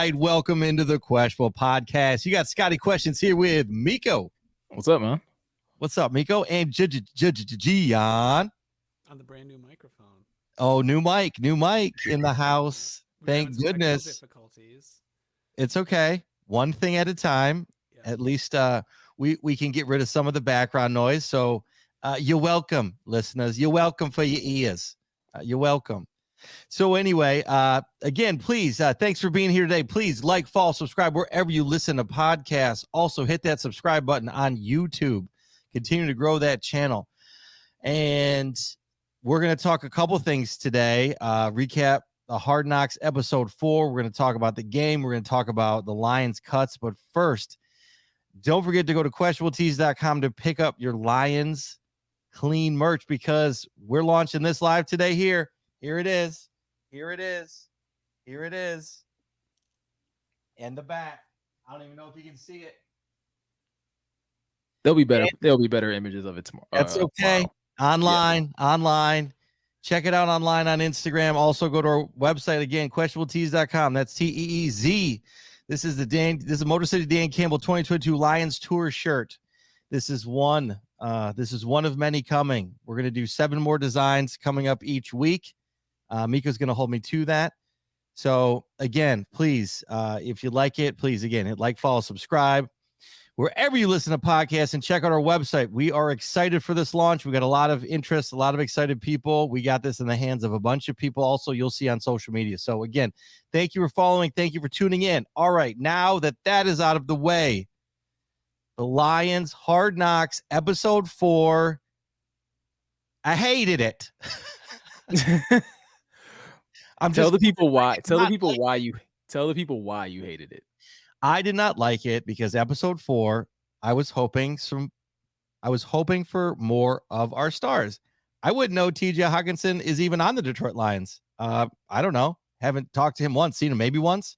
right, welcome into the Questionable Podcast. You got Scotty Questions here with Meko. What's up, man? What's up, Meko? And Gionne. On the brand new microphone. Oh, new mic in the house. Thank goodness. Difficulties. It's okay. One thing at a time. Yeah. At least we can get rid of some of the background noise. So you're welcome, listeners. You're welcome for your ears. You're welcome. So anyway, again, please, thanks for being here today. Please like, follow, subscribe wherever you listen to podcasts. Also, hit that subscribe button on YouTube. Continue to grow that channel. And we're going to talk a couple things today. Recap the Hard Knocks episode 4. We're going to talk about the game. We're going to talk about the Lions cuts. But first, don't forget to go to questionabletees.com to pick up your Lions clean merch because we're launching this live today here. Here it is. Here it is. Here it is. And the back. I don't even know if you can see it. There'll be better images of it tomorrow. That's okay. Tomorrow. Online. Check it out online on Instagram. Also go to our website again, questionabletees.com. That's TEEZ. This is Motor City Dan Campbell 2022 Lions Tour shirt. This is one of many coming. We're going to do 7 more designs coming up each week. Meko's going to hold me to that. So again, please, if you like it, please, again, hit like, follow, subscribe wherever you listen to podcasts and check out our website. We are excited for this launch. We got a lot of interest, a lot of excited people. We got this in the hands of a bunch of people. Also, you'll see on social media. So again, thank you for following. Thank you for tuning in. All right. Now that is out of the way, the Lions Hard Knocks episode 4. I hated it. Tell the people why you hated it. I did not like it because episode 4, I was hoping for more of our stars. I wouldn't know TJ Hockenson is even on the Detroit Lions. I don't know. Haven't talked to him once, seen him maybe once.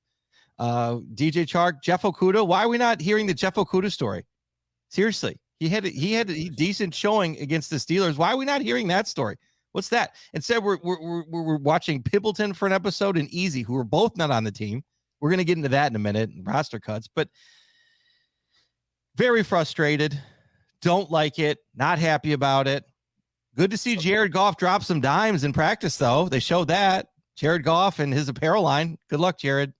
DJ Chark, Jeff Okudah. Why are we not hearing the Jeff Okudah story? Seriously, he had a decent showing against the Steelers. Why are we not hearing that story? What's that? Instead, we're watching Pimpleton for an episode and Easy, who are both not on the team. We're going to get into that in a minute, roster cuts, but very frustrated. Don't like it. Not happy about it. Good to see Jared Goff drop some dimes in practice, though. They showed that. Jared Goff and his apparel line. Good luck, Jared.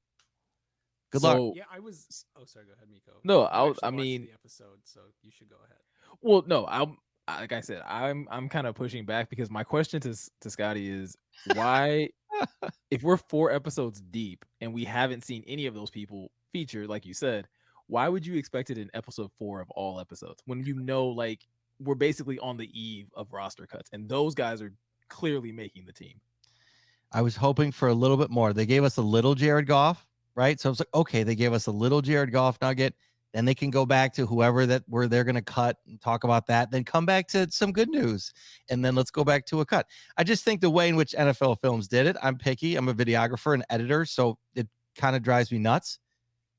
Good luck. Yeah, I was. Oh, sorry. Go ahead, Meko. No, I mean the episode, so you should go ahead. Well, no, like I said, I'm kind of pushing back because my question to Scotty is why, if we're 4 episodes deep and we haven't seen any of those people featured, like you said, why would you expect it in episode 4 of all episodes when you know, like, we're basically on the eve of roster cuts and those guys are clearly making the team? I was hoping for a little bit more. They gave us a little Jared Goff, right? So I was like, okay, they gave us a little Jared Goff nugget. Then they can go back to whoever they're going to cut and talk about that. Then come back to some good news. And then let's go back to a cut. I just think the way in which NFL Films did it, I'm picky. I'm a videographer and editor, so it kind of drives me nuts.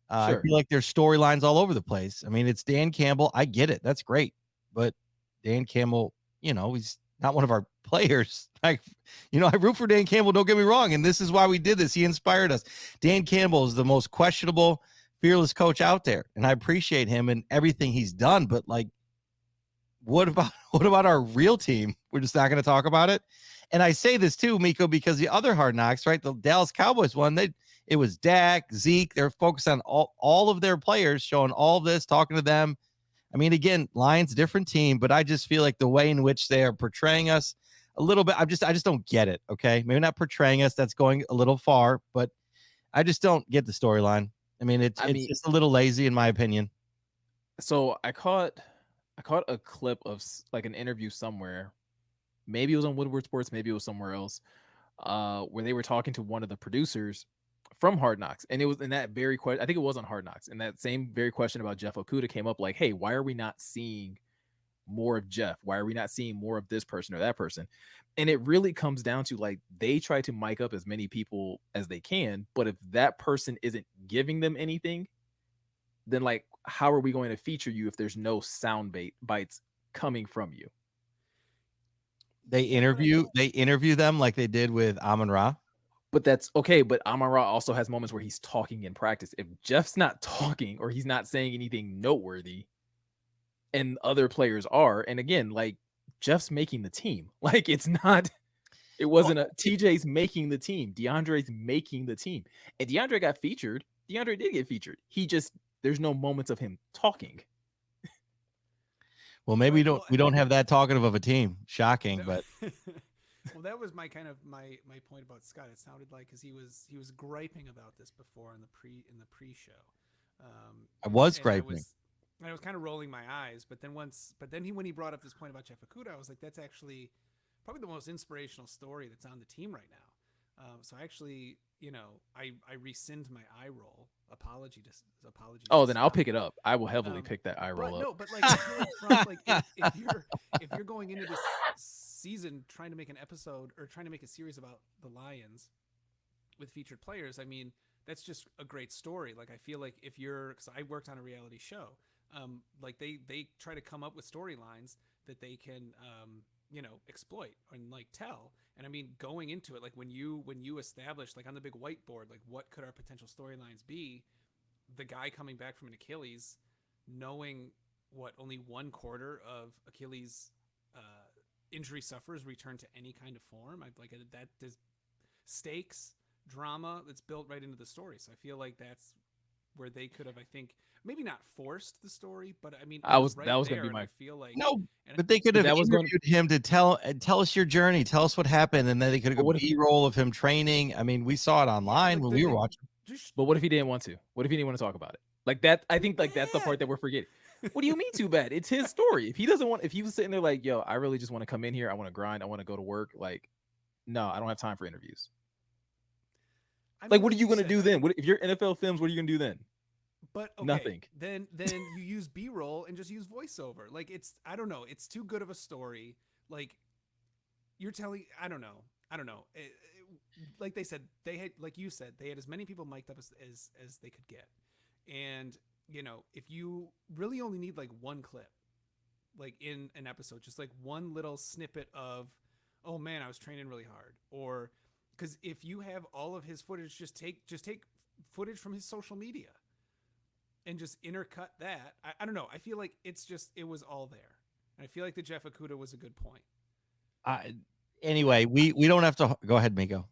Sure. I feel like there's storylines all over the place. I mean, it's Dan Campbell. I get it. That's great. But Dan Campbell, he's not one of our players. I root for Dan Campbell. Don't get me wrong. And this is why we did this. He inspired us. Dan Campbell is the most questionable, fearless coach out there, and I appreciate him and everything he's done. But like, what about our real team? We're just not going to talk about it. And I say this too, Meko, because the other Hard Knocks, right? The Dallas Cowboys one, it was Dak, Zeke. They're focused on all of their players, showing all of this, talking to them. I mean, again, Lions, different team, but I just feel like the way in which they are portraying us a little bit, I just don't get it. Okay, maybe not portraying us. That's going a little far, but I just don't get the storyline. I mean, it's just a little lazy in my opinion. So I caught a clip of like an interview somewhere. Maybe it was on Woodward Sports, maybe it was somewhere else, where they were talking to one of the producers from Hard Knocks. And it was in that very question, I think it was on Hard Knocks, and that same very question about Jeff Okudah came up, like, hey, why are we not seeing more of Jeff? Why are we not seeing more of this person or that person? And it really comes down to, like, they try to mic up as many people as they can, but if that person isn't giving them anything, then, like, how are we going to feature you if there's no sound bites coming from you? They interview them like they did with Amon-Ra. But that's okay. But Amon-Ra also has moments where he's talking in practice. If Jeff's not talking or he's not saying anything noteworthy, and other players are, and again, like Jeff's making the team. Like it's not. It wasn't a TJ's making the team. DeAndre's making the team, and DeAndre got featured. DeAndre did get featured. He just there's no moments of him talking. Well, maybe we don't have that talkative of a team. Shocking, but well, that was my kind of my point about Scott. It sounded like because he was griping about this before in the pre-show. I was griping. I was kind of rolling my eyes, but then when he brought up this point about Jeff Okudah, I was like, that's actually probably the most inspirational story that's on the team right now. So actually, I rescind my eye roll. Apology. Oh, then I'll pick it up. I will heavily pick that eye roll up. No, but like, if you're going into this season trying to make an episode or trying to make a series about the Lions with featured players, I mean, that's just a great story. Like, I feel like because I worked on a reality show, like they try to come up with storylines that they can, exploit and like tell. And I mean, going into it, like when you establish like on the big whiteboard, like what could our potential storylines be? The guy coming back from an Achilles, knowing what only 1/4 of Achilles injury sufferers return to any kind of form. I'd like that. There's stakes, drama that's built right into the story. So I feel like that's where they could have, I think, maybe not forced the story, but I mean, that was right going to there, be my. I feel like but they could have interviewed him to tell us your journey, tell us what happened, and then they could have got B-roll of him training. I mean, we saw it online when we were watching. But what if he didn't want to? What if he didn't want to talk about it? Like that, I think like that's the part that we're forgetting. What do you mean too bad? It's his story. If he doesn't want, if he was sitting there like, yo, I really just want to come in here, I want to grind, I want to go to work. Like, no, I don't have time for interviews. I mean, like, what are you going to do then? What if you're NFL Films? What are you going to do then? But okay, nothing. Then you use B-roll and just use voiceover. Like I don't know. It's too good of a story. Like you're telling. I don't know. Like they said, they had, like you said, they had as many people mic'd up as they could get. And if you really only need like one clip, like in an episode, just like one little snippet of, oh man, I was training really hard, or because if you have all of his footage, just take footage from his social media. And just intercut that. I don't know. I feel like it was all there. And I feel like the Jeff Okudah was a good point. Anyway, we don't have to go ahead, Meko.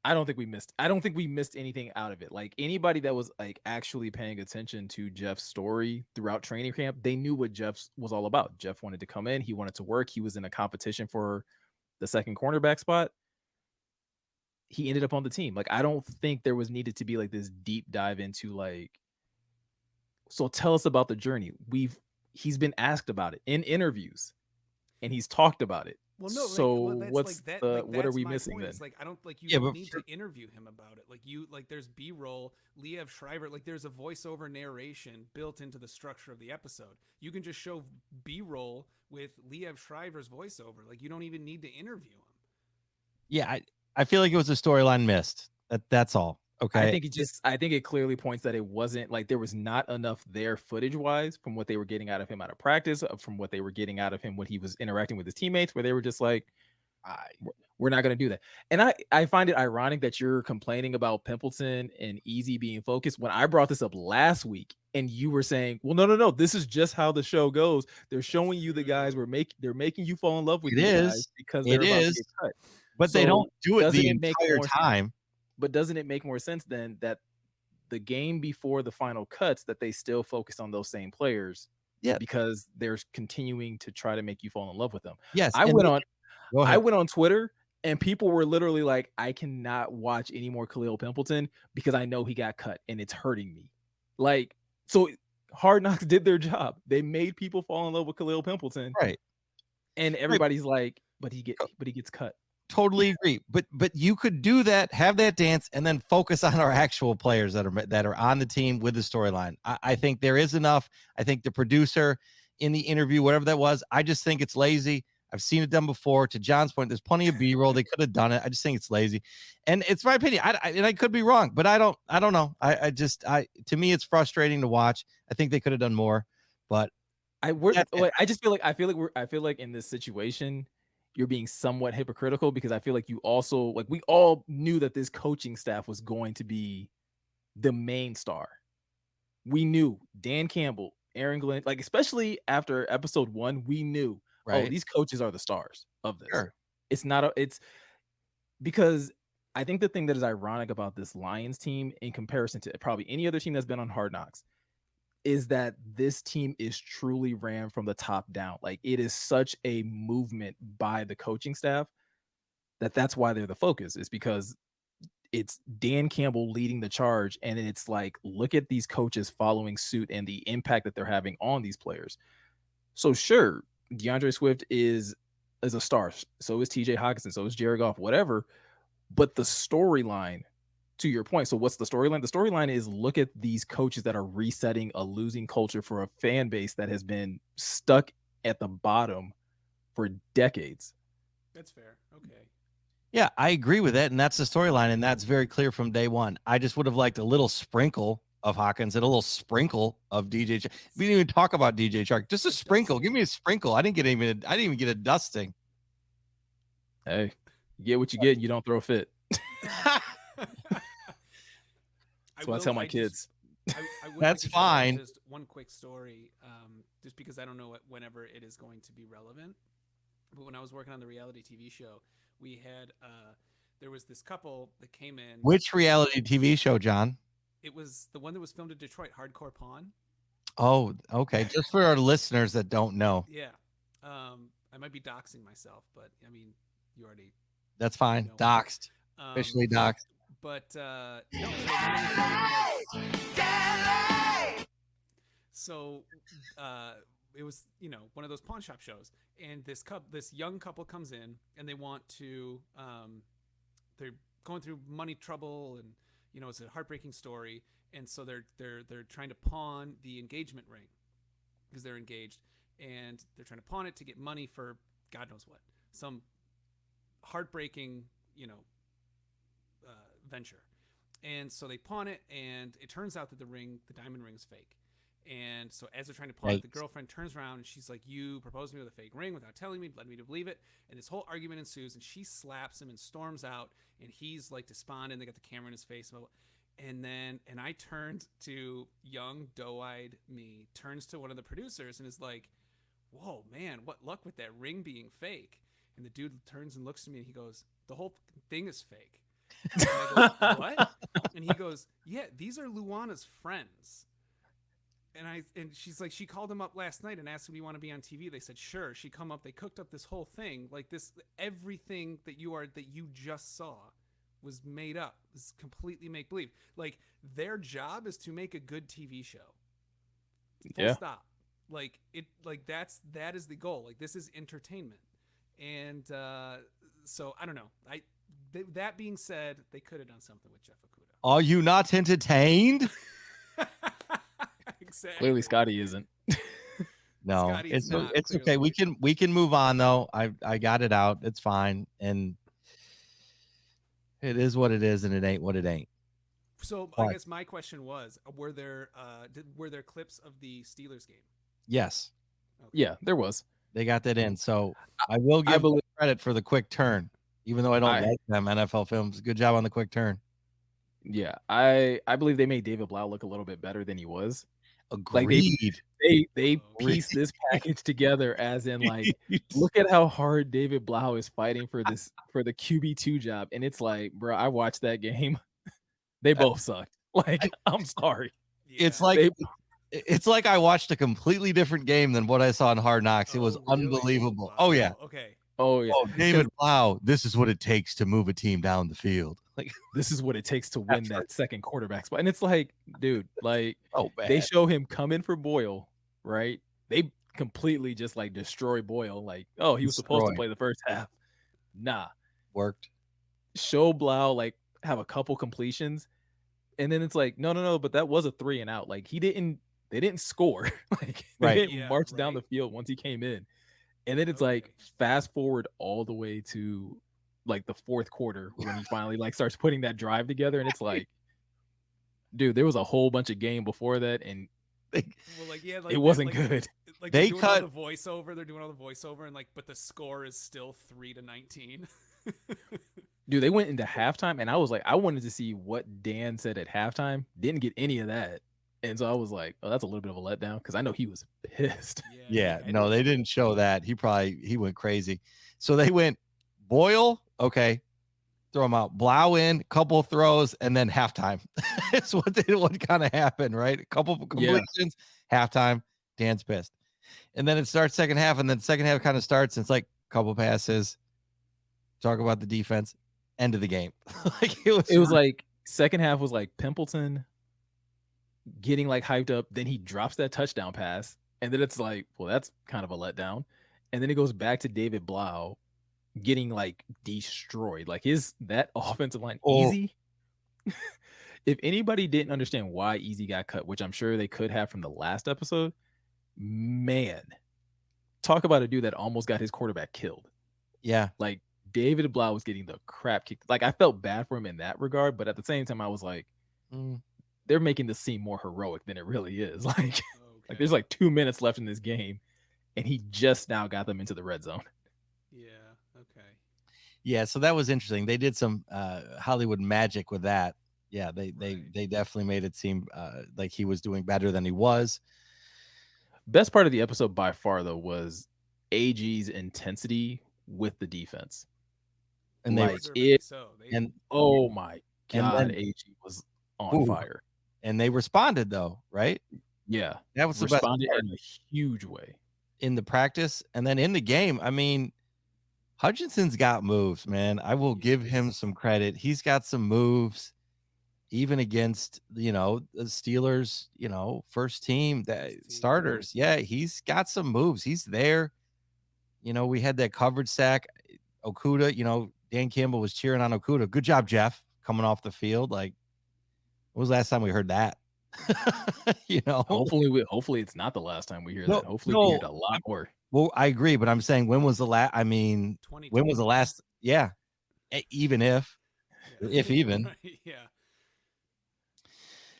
I don't think we missed anything out of it. Like anybody that was like actually paying attention to Jeff's story throughout training camp, they knew what Jeff was all about. Jeff wanted to come in. He wanted to work. He was in a competition for the second cornerback spot. He ended up on the team. Like, I don't think there was needed to be like this deep dive into like, so tell us about the journey. He's been asked about it in interviews, and he's talked about it. Well, no. So what's like what are we missing then? It's like I don't like you don't need to interview him about it. Like there's B-roll, Liev Schreiber. Like there's a voiceover narration built into the structure of the episode. You can just show B-roll with Liev Schreiber's voiceover. Like you don't even need to interview him. Yeah, I feel like it was a storyline missed. That's all. Okay. I think it clearly points that it wasn't like there was not enough there footage wise from what they were getting out of him out of practice, from what they were getting out of him when he was interacting with his teammates, where they were just like, we're not going to do that. And I find it ironic that you're complaining about Pimpleton and Easy being focused when I brought this up last week and you were saying, well, no, this is just how the show goes. They're showing you the guys they're making you fall in love with these guys because they're about to get cut. But they don't do it the entire time. But doesn't it make more sense then that the game before the final cuts that they still focus on those same players? Yeah, because they're continuing to try to make you fall in love with them. Yes, I went on Twitter and people were literally like, I cannot watch any more Khalil Pimpleton because I know he got cut and it's hurting me. Like, so Hard Knocks did their job. They made people fall in love with Khalil Pimpleton, right? And everybody's like, but he gets cut. Totally agree. But you could do that, have that dance, and then focus on our actual players that are on the team with the storyline. I think there is enough. I think the producer in the interview, whatever that was, I just think it's lazy. I've seen it done before. To John's point, there's plenty of B-roll. They could have done it. I just think it's lazy, and it's my opinion. And I could be wrong, but I don't know. To me, it's frustrating to watch. I think they could have done more, but I feel like in this situation, you're being somewhat hypocritical, because I feel like you also, like, we all knew that this coaching staff was going to be the main star. We knew Dan Campbell, Aaron Glenn, like, especially after episode 1, we knew, oh, Right. these coaches are the stars of this. Sure. It's not it's because I think the thing that is ironic about this Lions team in comparison to probably any other team that's been on Hard Knocks is that this team is truly ran from the top down. Like, it is such a movement by the coaching staff that's why they're the focus, is because it's Dan Campbell leading the charge. And it's like, look at these coaches following suit and the impact that they're having on these players. So sure, DeAndre Swift is a star. So is TJ Hockenson. So is Jared Goff, whatever. But the storyline, to your point, so what's the storyline? The storyline is, look at these coaches that are resetting a losing culture for a fan base that has been stuck at the bottom for decades. That's fair. Okay. Yeah, I agree with it, and that's the storyline, and that's very clear from day one. I just would have liked a little sprinkle of Hawkins and a little sprinkle of DJ. We didn't even talk about DJ Shark. Just a sprinkle. Give me a sprinkle. I didn't even get a dusting. Hey, you get what you get, and you don't throw a fit. That's what I tell my kids. That's fine. Just one quick story, just because I don't know whenever it is going to be relevant. But when I was working on the reality TV show, we had there was this couple that came in. Which reality TV show, John? It was the one that was filmed in Detroit, Hardcore Pawn. Oh, okay. Just for our listeners that don't know. Yeah, I might be doxing myself, but I mean, you already. That's fine. You know, Doxed. Officially doxed. But no. So it was, one of those pawn shop shows, and this young couple comes in, and they want to, they're going through money trouble, and it's a heartbreaking story, and so they're trying to pawn the engagement ring because they're engaged, and they're trying to pawn it to get money for God knows what, some heartbreaking, venture. And so they pawn it, and it turns out that the diamond ring is fake. And so as they're trying to pawn it, the girlfriend turns around and she's like, "You proposed me with a fake ring without telling me, led me to believe it." And this whole argument ensues, and she slaps him and storms out, and he's like despondent. They got the camera in his face. And I turned to young, doe-eyed me, turns to one of the producers and is like, "Whoa, man, what luck with that ring being fake." And the dude turns and looks at me and he goes, "The whole thing is fake." And I go, "What?" And he goes, "Yeah, these are Luana's friends." And she's like, she called him up last night and asked him, "Do you want to be on TV?" They said, "Sure." She come up, they cooked up this whole thing, like this, everything that you just saw was made up. It's completely make believe. Like, their job is to make a good TV show. Full stop. Like that is the goal. Like, this is entertainment. And so I don't know. That being said, they could have done something with Jeff Okuda. Are you not entertained? Exactly. Clearly, Scotty isn't. No, Scotty is not, it's okay. We can move on though. I got it out. It's fine, and it is what it is, and it ain't what it ain't. So I guess my question was: were there clips of the Steelers game? Yes. Okay. Yeah, there was. They got that in. So I will give them credit for the quick turn, even though I don't like them NFL films. Good job on the quick turn. Yeah, I believe they made David Blough look a little bit better than he was. Agreed. Like they pieced this package together as in, like, look at how hard David Blough is fighting for the QB2 job, and it's like, bro, I watched that game. They both sucked. Like, I'm sorry. Yeah. It's like I watched a completely different game than what I saw in Hard Knocks. It was unbelievable. Wow. Oh yeah. Okay. Oh yeah. Oh, David Blough, this is what it takes to move a team down the field. Like, this is what it takes to win that second quarterback spot. And it's like, dude, like, bad. They show him coming for Boyle, right? They completely just like destroy Boyle. Like, oh, he was supposed to play the first half. Nah. Worked. Show Blough like have a couple completions, and then it's like, no, but that was a 3 and out. Like, they didn't score. Like, they didn't march down the field once he came in. And then it's like, fast forward all the way to like the fourth quarter when he finally like starts putting that drive together, and it's like, dude, there was a whole bunch of game before that, and Well, like yeah, like It wasn't like, good. Like They they're doing all cut- the voiceover. They're doing all the voiceover, and like, but the score is still 3-19. Dude, they went into halftime, and I was like, I wanted to see what Dan said at halftime. Didn't get any of that, and so I was like, oh, that's a little bit of a letdown because I know he was pissed. Yeah, he no, had they to. didn't show that. He went crazy. So they went Boyle, okay, throw him out. Blough in, couple throws, and then halftime. It's what kind of happened, right? A couple of completions, halftime. Dan's pissed, and then it starts second half, and then second half kind of starts. And it's like a couple passes. Talk about the defense. End of the game. Like It was like second half was like Pimpleton getting like hyped up, then he drops that touchdown pass, and then it's like, well, that's kind of a letdown. And then it goes back to David Blough getting like destroyed. Like that offensive line easy. If anybody didn't understand why Easy got cut, which I'm sure they could have from the last episode, man, talk about a dude that almost got his quarterback killed. Yeah. Like David Blough was getting the crap kicked. Like I felt bad for him in that regard, but at the same time, I was like, they're making this seem more heroic than it really is. Like, like there's like 2 minutes left in this game, and he just now got them into the red zone. Yeah. Okay. Yeah. So that was interesting. They did some Hollywood magic with that. Yeah. They definitely made it seem like he was doing better than he was. Best part of the episode by far, though, was AG's intensity with the defense. And like oh my god, AG was on fire. And they responded though, right? Yeah, that was responded the best part. in a huge way in the practice, and then in the game. I mean, Hutchinson's got moves, man. I will give him some credit. He's got some moves, even against the Steelers, first team starters. Yeah, he's got some moves. He's there. We had that coverage sack. Okudah, Dan Campbell was cheering on Okudah. Good job, Jeff, coming off the field. Like, when was the last time we heard that? Hopefully it's not the last time we hear that. Hopefully we hear it a lot more. Well, I agree, but I'm saying, when was the last? I mean, when was the last? Yeah, even if even. Right, yeah.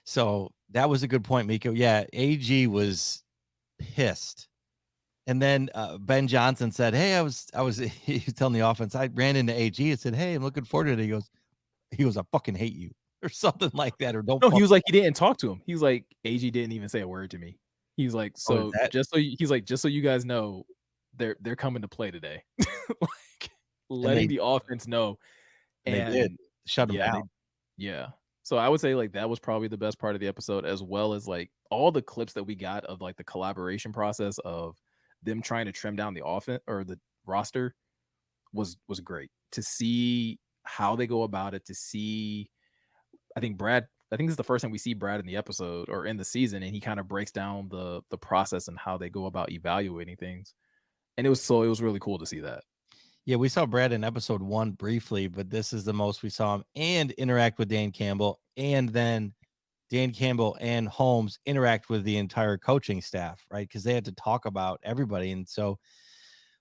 So that was a good point, Meko. Yeah, AG was pissed. And then Ben Johnson said, "Hey, he was telling the offense, I ran into AG and said, 'Hey, I'm looking forward to it.'" He goes, "I fucking hate you," or something like that, or don't. No, he was like, he didn't talk to him. He was like, AG didn't even say a word to me. He's like, so just so you guys know, they're coming to play today. Like letting the offense know. And they did shut them down. Yeah. So I would say like that was probably the best part of the episode, as well as like all the clips that we got of like the collaboration process of them trying to trim down the offense or the roster was great to see how they go about it. To see, I think this is the first time we see Brad in the episode or in the season, and he kind of breaks down the process and how they go about evaluating things. And it was really cool to see that. Yeah, we saw Brad in episode 1 briefly, but this is the most we saw him and interact with Dan Campbell, and then Dan Campbell and Holmes interact with the entire coaching staff, right? Because they had to talk about everybody. And so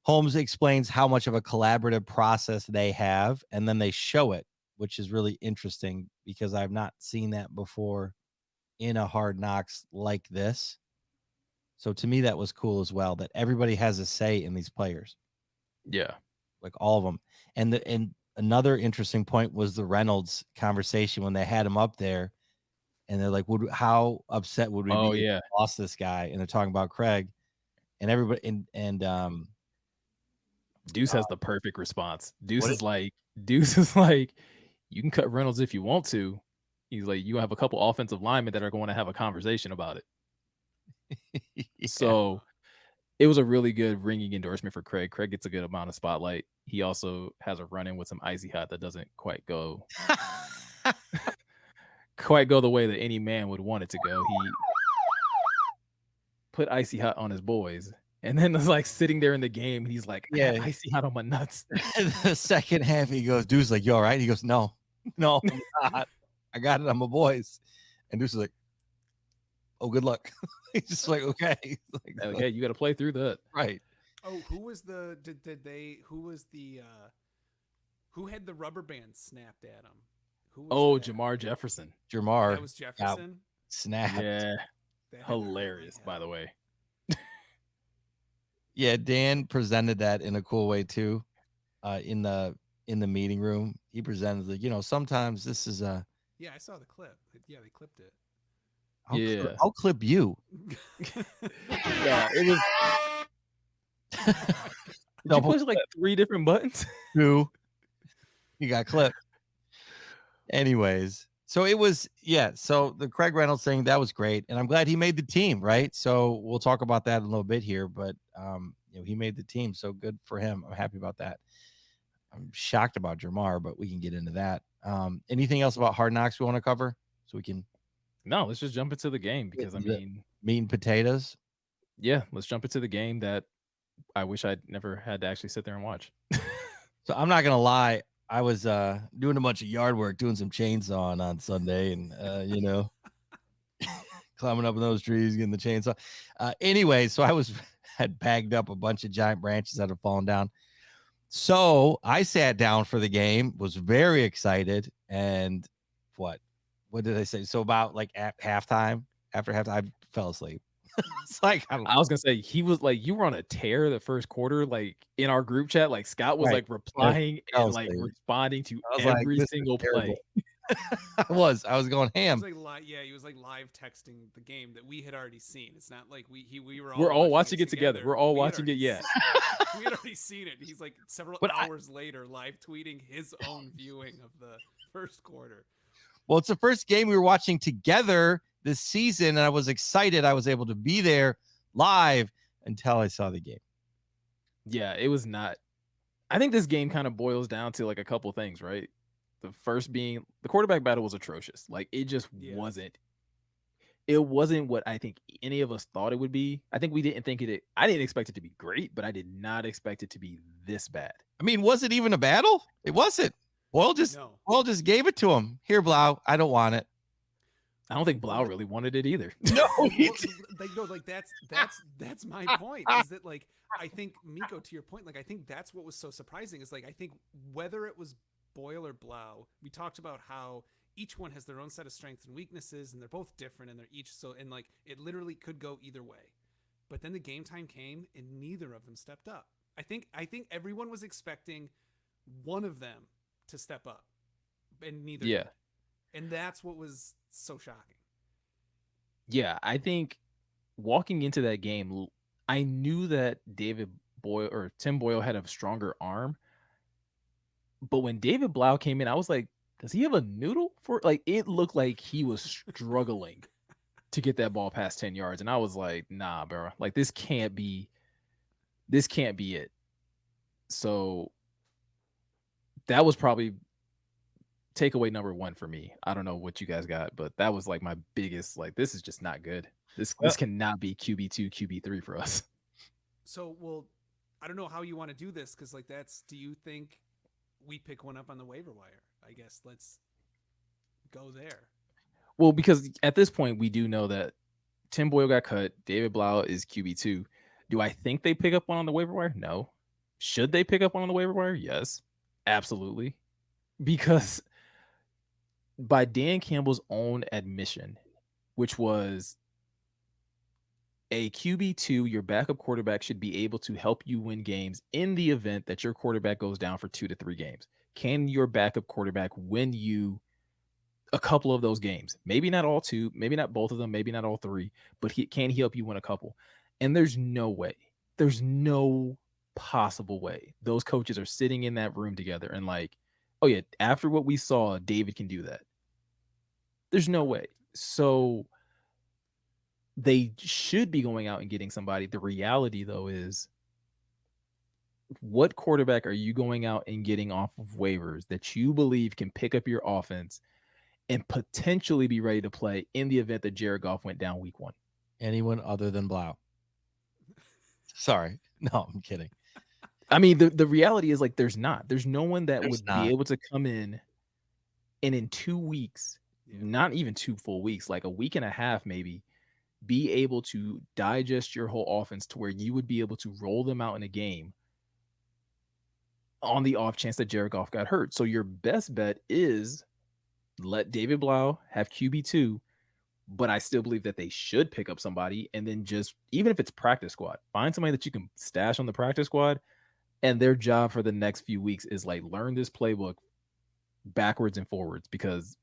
Holmes explains how much of a collaborative process they have, and then they show it, which is really interesting because I've not seen that before in a Hard Knocks like this. So to me, that was cool as well, that everybody has a say in these players. Yeah. Like all of them. And another interesting point was the Reynolds conversation when they had him up there, and they're like, how upset would we be if we lost this guy? And they're talking about Craig, and everybody and Deuce has the perfect response. Deuce is like, you can cut Reynolds if you want to. He's like, you have a couple offensive linemen that are going to have a conversation about it. Yeah. So it was a really good ringing endorsement for Craig. Craig gets a good amount of spotlight. He also has a run-in with some Icy Hot that doesn't quite go the way that any man would want it to go. He put Icy Hot on his boys, and then it's like sitting there in the game, and he's like, "Yeah, Icy Hot on my nuts." The second half, he goes, "Deuce, like, you all right?" He goes, "No, I'm not. I got it on my boys." And Deuce is like, "Oh, good luck." He's just like, "Okay, like, okay, you got to play through that." Right. Oh, who had the rubber band snapped at him? Jamar Jefferson. Jamar. That was Jefferson. Snap. Yeah. That had not Hilarious, by the way. Yeah, Dan presented that in a cool way too. In the meeting room, he presented sometimes this is a. Yeah, I saw the clip. Yeah, they clipped it. I'll clip you. Yeah, it was. Did you push like 3 different buttons? 2. You got clipped. Anyways, so it was, so the Craig Reynolds thing, that was great. And I'm glad he made the team, right? So we'll talk about that in a little bit here, but he made the team. So good for him. I'm happy about that. I'm shocked about Jamar, but we can get into that. Anything else about Hard Knocks we want to cover? So we can. No, let's just jump into the game because meat and potatoes. Yeah, let's jump into the game that I wish I'd never had to actually sit there and watch. So I'm not gonna lie, I was doing a bunch of yard work, doing some chainsawing on Sunday, and climbing up in those trees, getting the chainsaw. Anyway, so I had bagged up a bunch of giant branches that had fallen down. So I sat down for the game, was very excited, and what did I say? So about like at halftime, after halftime, I fell asleep. It's like I was gonna say he was like you were on a tear the first quarter, like in our group chat. Like Scott was like replying and like responding to every single play. I was going ham. He was like live texting the game that we had already seen. It's not like we were all we're all watching it together. We're all watching it. Yeah, we had already seen it. He's like several hours later live tweeting his own viewing of the first quarter. Well, it's the first game we were watching together this season, and I was excited. I was able to be there live until I saw the game. Yeah, it was not. I think this game kind of boils down to like a couple things, right? The first being the quarterback battle was atrocious. Like it just wasn't. It wasn't what I think any of us thought it would be. I think we didn't think it. I didn't expect it to be great, but I did not expect it to be this bad. I mean, was it even a battle? It wasn't. Boyle just gave it to him. Here, Blough. I don't want it. I don't think Blough really wanted it either. No, that's my point. Is that like I think Meko, to your point, like I think that's what was so surprising is like I think whether it was Boyle or Blough, we talked about how each one has their own set of strengths and weaknesses, and they're both different, and they're each and like it literally could go either way. But then the game time came, and neither of them stepped up. I think everyone was expecting one of them to step up, and neither. Yeah. Did. And that's what was so shocking. Yeah, I think walking into that game, I knew that David Boyle or Tim Boyle had a stronger arm. But when David Blough came in, I was like, does he have a noodle for like it looked like he was struggling to get that ball past 10 yards. And I was like, nah, bro. Like this can't be it. So that was probably takeaway number 1 for me. I don't know what you guys got, but that was like my biggest, like, this is just not good. This cannot be QB2, QB3 for us. So, well, I don't know how you want to do this because, like, do you think we pick one up on the waiver wire? I guess let's go there. Well, because at this point, we do know that Tim Boyle got cut. David Blough is QB2. Do I think they pick up one on the waiver wire? No. Should they pick up one on the waiver wire? Yes, absolutely. Because by Dan Campbell's own admission, which was a QB2, your backup quarterback should be able to help you win games in the event that your quarterback goes down for 2 to 3 games. Can your backup quarterback win you a couple of those games? Maybe not all 2, maybe not both of them, maybe not all 3, but can he help you win a couple? And there's no way. There's no possible way. Those coaches are sitting in that room together and like, oh yeah, after what we saw, David can do that. There's no way. So they should be going out and getting somebody. The reality, though, is what quarterback are you going out and getting off of waivers that you believe can pick up your offense and potentially be ready to play in the event that Jared Goff went down week 1? Anyone other than Blough. Sorry. No, I'm kidding. I mean, the reality is like there's no one that would be able to come in and in 2 weeks, not even 2 full weeks, like a week and a half maybe, be able to digest your whole offense to where you would be able to roll them out in a game on the off chance that Jared Goff got hurt. So your best bet is let David Blough have QB2, but I still believe that they should pick up somebody, and then just, even if it's practice squad, find somebody that you can stash on the practice squad, and their job for the next few weeks is like learn this playbook backwards and forwards, because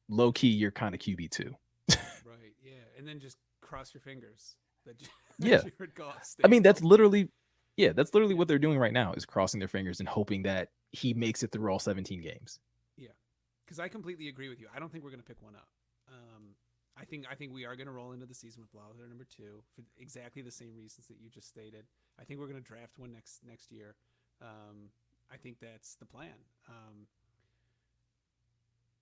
low key you're kind of QB2. Right. Yeah. And then just cross your fingers that Yeah. Jared Goff stays I mean, that's healthy. literally what they're doing right now, is crossing their fingers and hoping that he makes it through all 17 games. Yeah. Because I completely agree with you. I don't think we're going to pick one up. I think we are going to roll into the season with Blough at number 2 for exactly the same reasons that you just stated. I think we're going to draft one next year. I think that's the plan.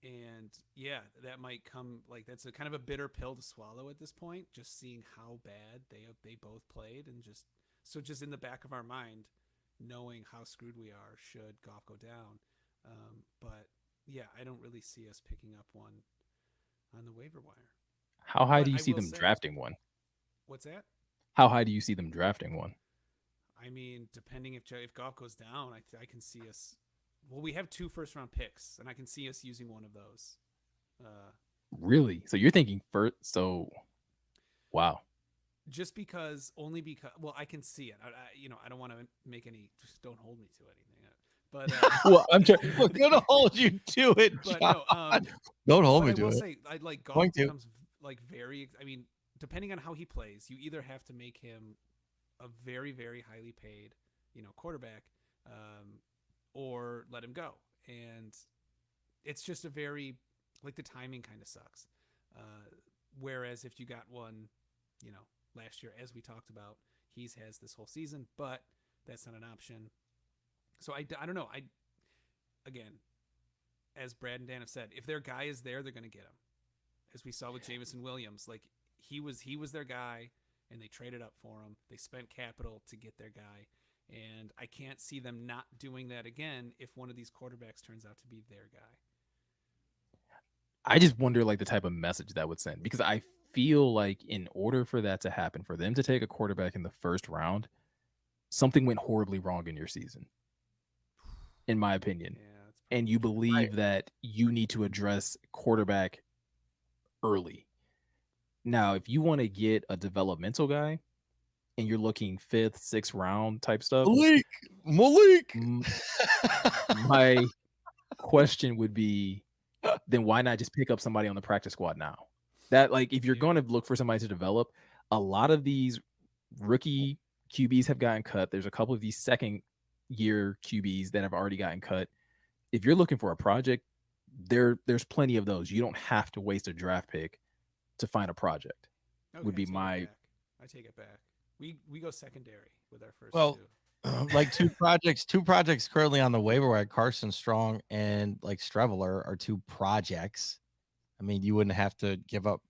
And yeah, that might come, like, that's a kind of a bitter pill to swallow at this point, just seeing how bad they both played, and just in the back of our mind, knowing how screwed we are should Goff go down. But yeah, I don't really see us picking up one on the waiver wire. How high But do you I see will them say- drafting one? What's that? How high do you see them drafting one? I mean, depending if Goff goes down, I can see us. Well, we have 2 first-round picks, and I can see us using one of those. Really? So you're thinking first? So, wow. Just only because. Well, I can see it. I don't want to make any. Just don't hold me to anything. But Well, I'm trying. We're gonna hold you to it, but John. no. Don't hold But me I to will it. say, I like Goff Going to. becomes like very. I mean, depending on how he plays, you either have to make him a very, very highly paid, quarterback, or let him go. And it's just a very, like, the timing kind of sucks. Whereas if you got one, last year, as we talked about, he has this whole season, but that's not an option. So I don't know. Again, as Brad and Dan have said, if their guy is there, they're going to get him. As we saw with Jameson Williams, like, he was their guy, and they traded up for him. They spent capital to get their guy, and I can't see them not doing that again if one of these quarterbacks turns out to be their guy. I just wonder, like, the type of message that would send, because I feel like in order for that to happen, for them to take a quarterback in the first round, something went horribly wrong in your season, in my opinion. Yeah, that's And you true. believe that you need to address quarterback early. Now, if you want to get a developmental guy and you're looking 5th, 6th round type stuff, Malik. my question would be, then why not just pick up somebody on the practice squad now? That, like, if you're going to look for somebody to develop, a lot of these rookie QBs have gotten cut. There's a couple of these second year QBs that have already gotten cut. If you're looking for a project, there's plenty of those. You don't have to waste a draft pick to find a project. Okay, would be I take it back. We go secondary with our first Well, 2. like two projects currently on the waiver wire. Carson Strong and like Streveler are 2 projects. I mean, you wouldn't have to give up.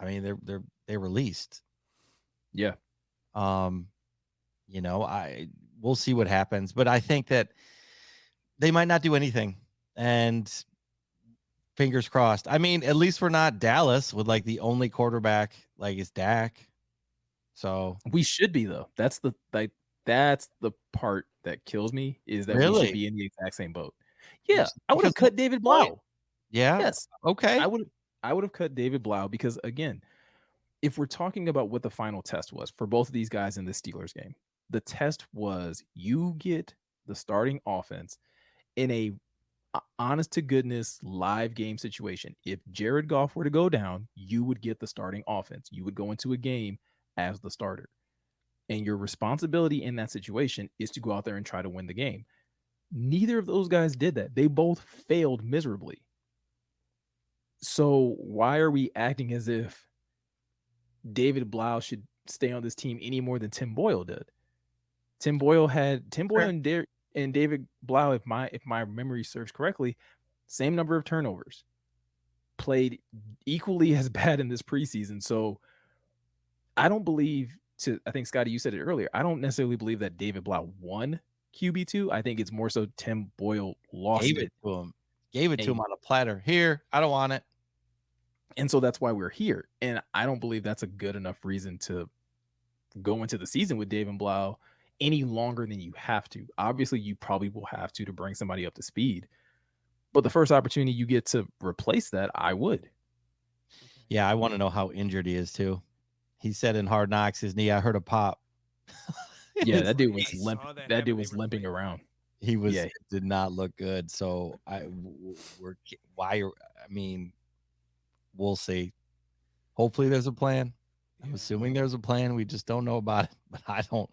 I mean, they're released. Yeah. We'll see what happens, but I think that they might not do anything, and fingers crossed. I mean, at least we're not Dallas with like the only quarterback like is Dak. So We should be, though. That's the part that kills me, is that we Really? should be in the exact same boat. Yeah, Yes, I would have because cut David point. Blough. Yeah. Yes, Okay. I would have cut David Blough, because, again, if we're talking about what the final test was for both of these guys in the Steelers game, the test was you get the starting offense in a honest to goodness live game situation. If Jared Goff were to go down, you would get the starting offense. You would go into a game as the starter. And your responsibility in that situation is to go out there and try to win the game. Neither of those guys did that. They both failed miserably. So why are we acting as if David Blough should stay on this team any more than Tim Boyle did? Tim Boyle and David Blough, if my memory serves correctly, same number of turnovers, played equally as bad in this preseason. So I don't believe, I think, Scotty, you said it earlier, I don't necessarily believe that David Blough won QB2. I think it's more so Tim Boyle lost Gave it to him. Gave it to him on a platter. Here, I don't want it. And so that's why we're here. And I don't believe that's a good enough reason to go into the season with David Blough any longer than you have to. Obviously, you probably will have to bring somebody up to speed. But the first opportunity you get to replace that, I would. Okay. Yeah, I want to know how injured he is too. He said in Hard Knocks his knee, I heard a pop. Yeah, His that dude I was limp. saw that That dude happen. They was limping replayed it. around. he was Yeah. it did not look good. So we'll see. Hopefully there's a plan. I'm Yeah. assuming there's a plan. We just don't know about it. But I don't.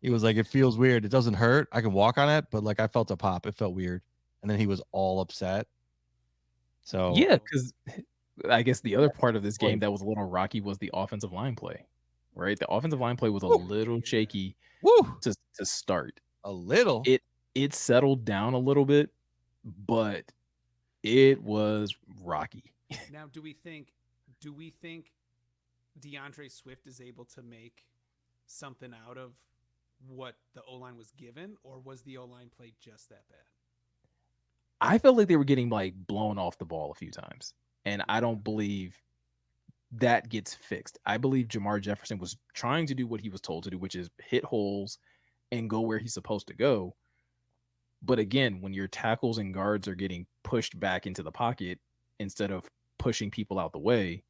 He was like, it feels weird. It doesn't hurt. I can walk on it, but like I felt a pop. It felt weird. And then he was all upset. So Yeah, because I guess the other part of this Boy. game that was a little rocky was the offensive line play, right? The offensive line play was a Woo. little shaky woo, to start. a little. It settled down a little bit, but it was rocky. Now, do we think DeAndre Swift is able to make something out of what the O-line was given, or was the O-line play just that bad? I felt like they were getting like blown off the ball a few times, and I don't believe that gets fixed. I believe Jamar Jefferson was trying to do what he was told to do, which is hit holes and go where he's supposed to go. But again, when your tackles and guards are getting pushed back into the pocket instead of pushing people out the way,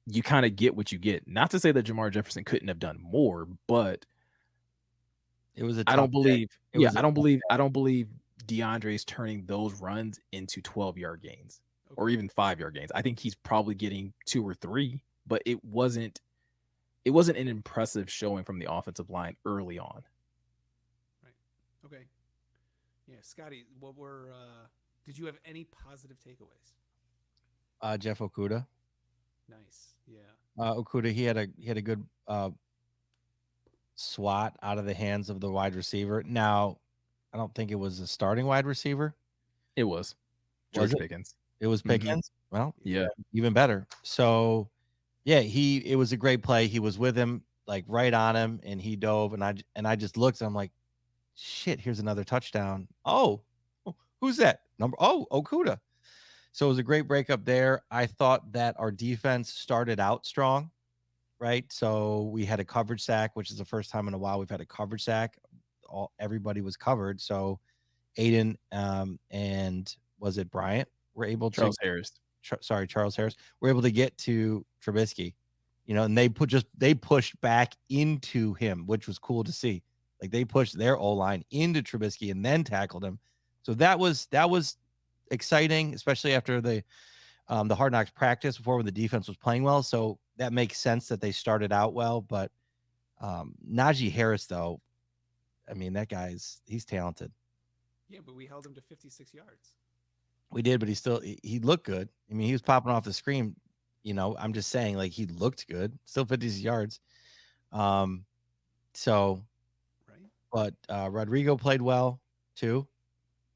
you kind of get what you get. Not to say that Jamar Jefferson couldn't have done more, but It was a I don't tough day. believe. It Yeah, was a I don't tough believe. day. I don't believe DeAndre's turning those runs into 12-yard gains or even 5-yard gains. I think he's probably getting 2 or 3, but it wasn't an impressive showing from the offensive line early on. Right. Okay. Yeah, Scotty, did you have any positive takeaways? Jeff Okuda. Nice. Yeah. Okuda, he had a good swat out of the hands of the wide receiver. Now, I don't think it was a starting wide receiver. It was George it? Pickens. It was Mhm. Pickens. Well, Yeah. even better. So, yeah, it was a great play. He was with him, like right on him, and he dove. And I just looked. And I'm like, shit, here's another touchdown. Oh, who's that? Okuda. So it was a great breakup there. I thought that our defense started out strong, right? So we had a coverage sack, which is the first time in a while we've had a coverage sack. Everybody was covered. So Aidan and was it Bryant were able Charles to Harris. Charles Harris were able to get to Trubisky, and they pushed back into him, which was cool to see. Like they pushed their O-line into Trubisky and then tackled him. So that was exciting, especially after the Hard Knocks practice before when the defense was playing well. So that makes sense that they started out well. But Najee Harris, though, I mean, that he's talented. Yeah, but we held him to 56 yards. We did, but he looked good. I mean, he was popping off the screen. I'm just saying, like, he looked good. Still 56 yards. So, right. But Rodrigo played well too.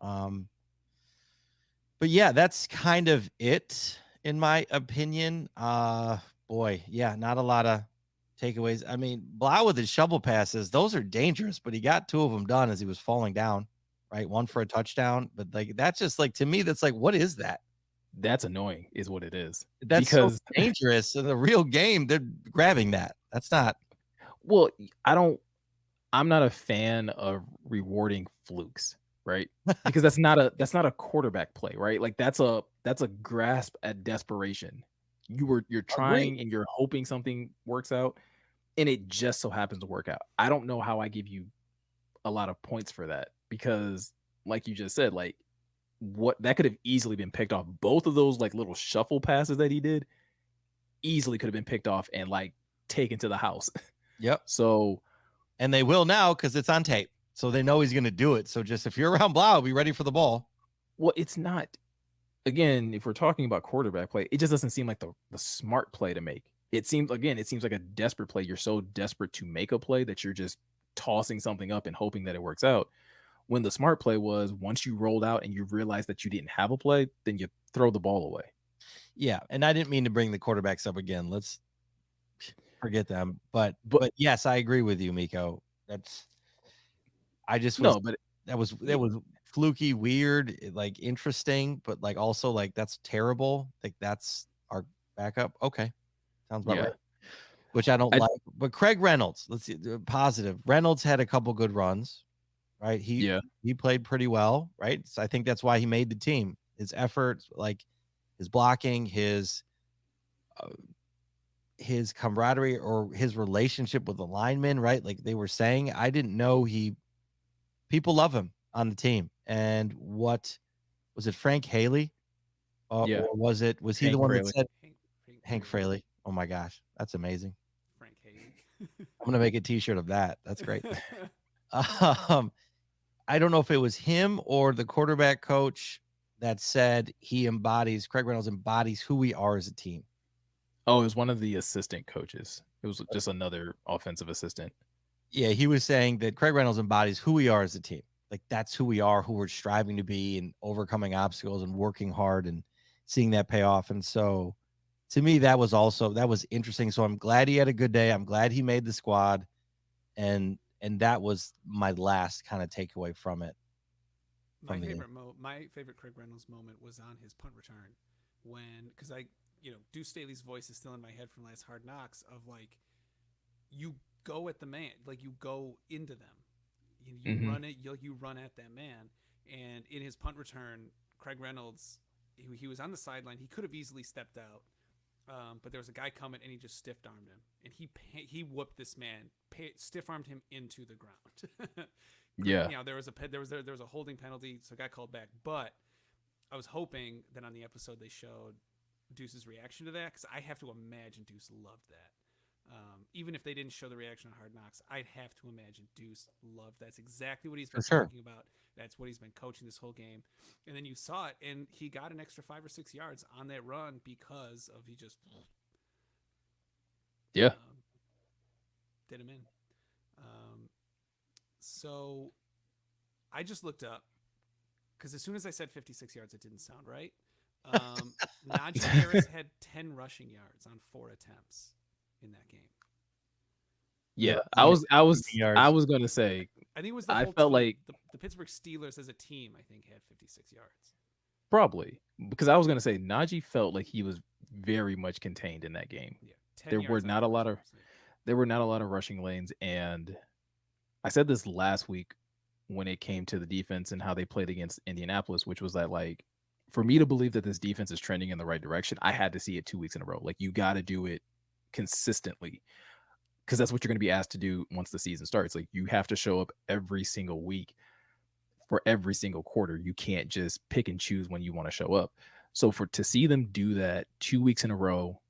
But yeah, that's kind of it in my opinion. Boy, yeah, not a lot of takeaways. I mean, Blough with his shovel passes, those are dangerous, but he got 2 of them done as he was falling down, right? One for a touchdown, but like that's just like, to me, that's like, what is that? That's annoying is what it is. That's because so dangerous in the real game. They're grabbing that. That's not. Well, I'm not a fan of rewarding flukes, right? Because that's not a quarterback play, right? Like that's a grasp at desperation. You're trying and you're hoping something works out, and it just so happens to work out. I don't know how I give you a lot of points for that because, like you just said, like what that could have easily been picked off. Both of those like little shuffle passes that he did easily could have been picked off and like taken to the house. Yep. So, and they will now because it's on tape, so they know he's going to do it. So just if you're around Blough, be ready for the ball. Well, it's not. Again, if we're talking about quarterback play, it just doesn't seem like the smart play to make. It seems like a desperate play. You're so desperate to make a play that you're just tossing something up and hoping that it works out. When the smart play was once you rolled out and you realized that you didn't have a play, then you throw the ball away. Yeah, and I didn't mean to bring the quarterbacks up again. Let's forget them. But yes, I agree with you, Meko. That was fluky, weird, like interesting, but like also like that's terrible. Like that's our backup. Okay, sounds about right. Which I don't like. But Craig Reynolds, let's see, positive. Reynolds had a couple good runs, right? He played pretty well, right? So I think that's why he made the team. His efforts, like his blocking, his his camaraderie or his relationship with the linemen, right? Like they were saying, I didn't know people love him on the team. And what was it, Frank Haley? Yeah. Or was he the Hank one that Fraley. said Hank Fraley? Oh my gosh, that's amazing. Frank Haley. I'm gonna make a t-shirt of that. That's great. I don't know if it was him or the quarterback coach that said Craig Reynolds embodies who we are as a team. Oh, it was one of the assistant coaches. It was just another offensive assistant. Yeah, he was saying that Craig Reynolds embodies who we are as a team. Like that's who we are, who we're striving to be, and overcoming obstacles and working hard and seeing that pay off. And so to me, that was interesting. So I'm glad he had a good day. I'm glad he made the squad. And that was my last kind of takeaway from it. My favorite Craig Reynolds moment was on his punt return because Deuce Staley's voice is still in my head from last Hard Knocks of like, you go at the man, like you go into them, you run it, you run at that man. And in his punt return, Craig Reynolds, he was on the sideline. He could have easily stepped out, but there was a guy coming and he just stiff armed him, and he whooped this man, stiff armed him into the ground. Yeah, there was a holding penalty, so it got called back. But I was hoping that on the episode they showed Deuce's reaction to that, because I have to imagine Deuce loved that. Even if they didn't show the reaction on Hard Knocks, I'd have to imagine Deuce loved that. That's exactly what he's been talking about. That's what he's been coaching this whole game. And then you saw it, and he got an extra 5 or 6 yards on that run because of he just did him in. So I just looked up, because as soon as I said 56 yards, it didn't sound right. Najee Harris had 10 rushing yards on 4 attempts in that game. Yeah, I was going to say, I think it was the I whole felt team. like the Pittsburgh Steelers as a team, I think, had 56 yards. Probably, because I was going to say Najee felt like he was very much contained in that game. Yeah, there were not a lot of rushing lanes, and I said this last week when it came to the defense and how they played against Indianapolis, which was that, like, for me to believe that this defense is trending in the right direction, I had to see it 2 weeks in a row. Like, you got to do it consistently, because that's what you're going to be asked to do once the season starts. Like, you have to show up every single week for every single quarter. You can't just pick and choose when you want to show up. So to see them do that 2 weeks in a row,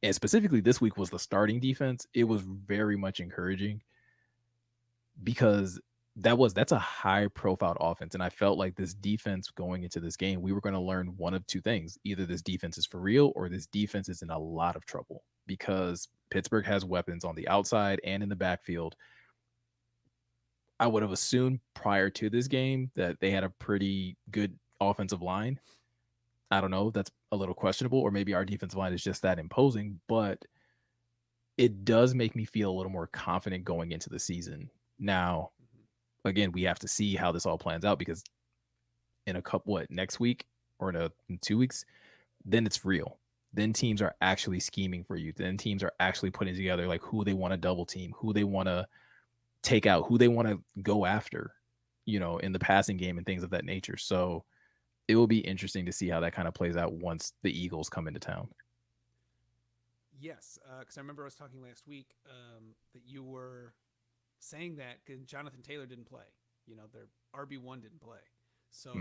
and specifically this week was the starting defense, it was very much encouraging, because that's a high profile offense. And I felt like this defense going into this game, we were going to learn one of two things. Either this defense is for real, or this defense is in a lot of trouble, because Pittsburgh has weapons on the outside and in the backfield. I would have assumed prior to this game that they had a pretty good offensive line. I don't know. That's a little questionable, or maybe our defensive line is just that imposing, but it does make me feel a little more confident going into the season. Now, again, we have to see how this all plans out, because in next week or in 2 weeks, then it's real. Then teams are actually scheming for you. Then teams are actually putting together like who they want to double team, who they want to take out, who they want to go after, in the passing game and things of that nature. So it will be interesting to see how that kind of plays out once the Eagles come into town. Yes, because I remember I was talking last week that you were saying that Jonathan Taylor didn't play. Their RB1 didn't play. So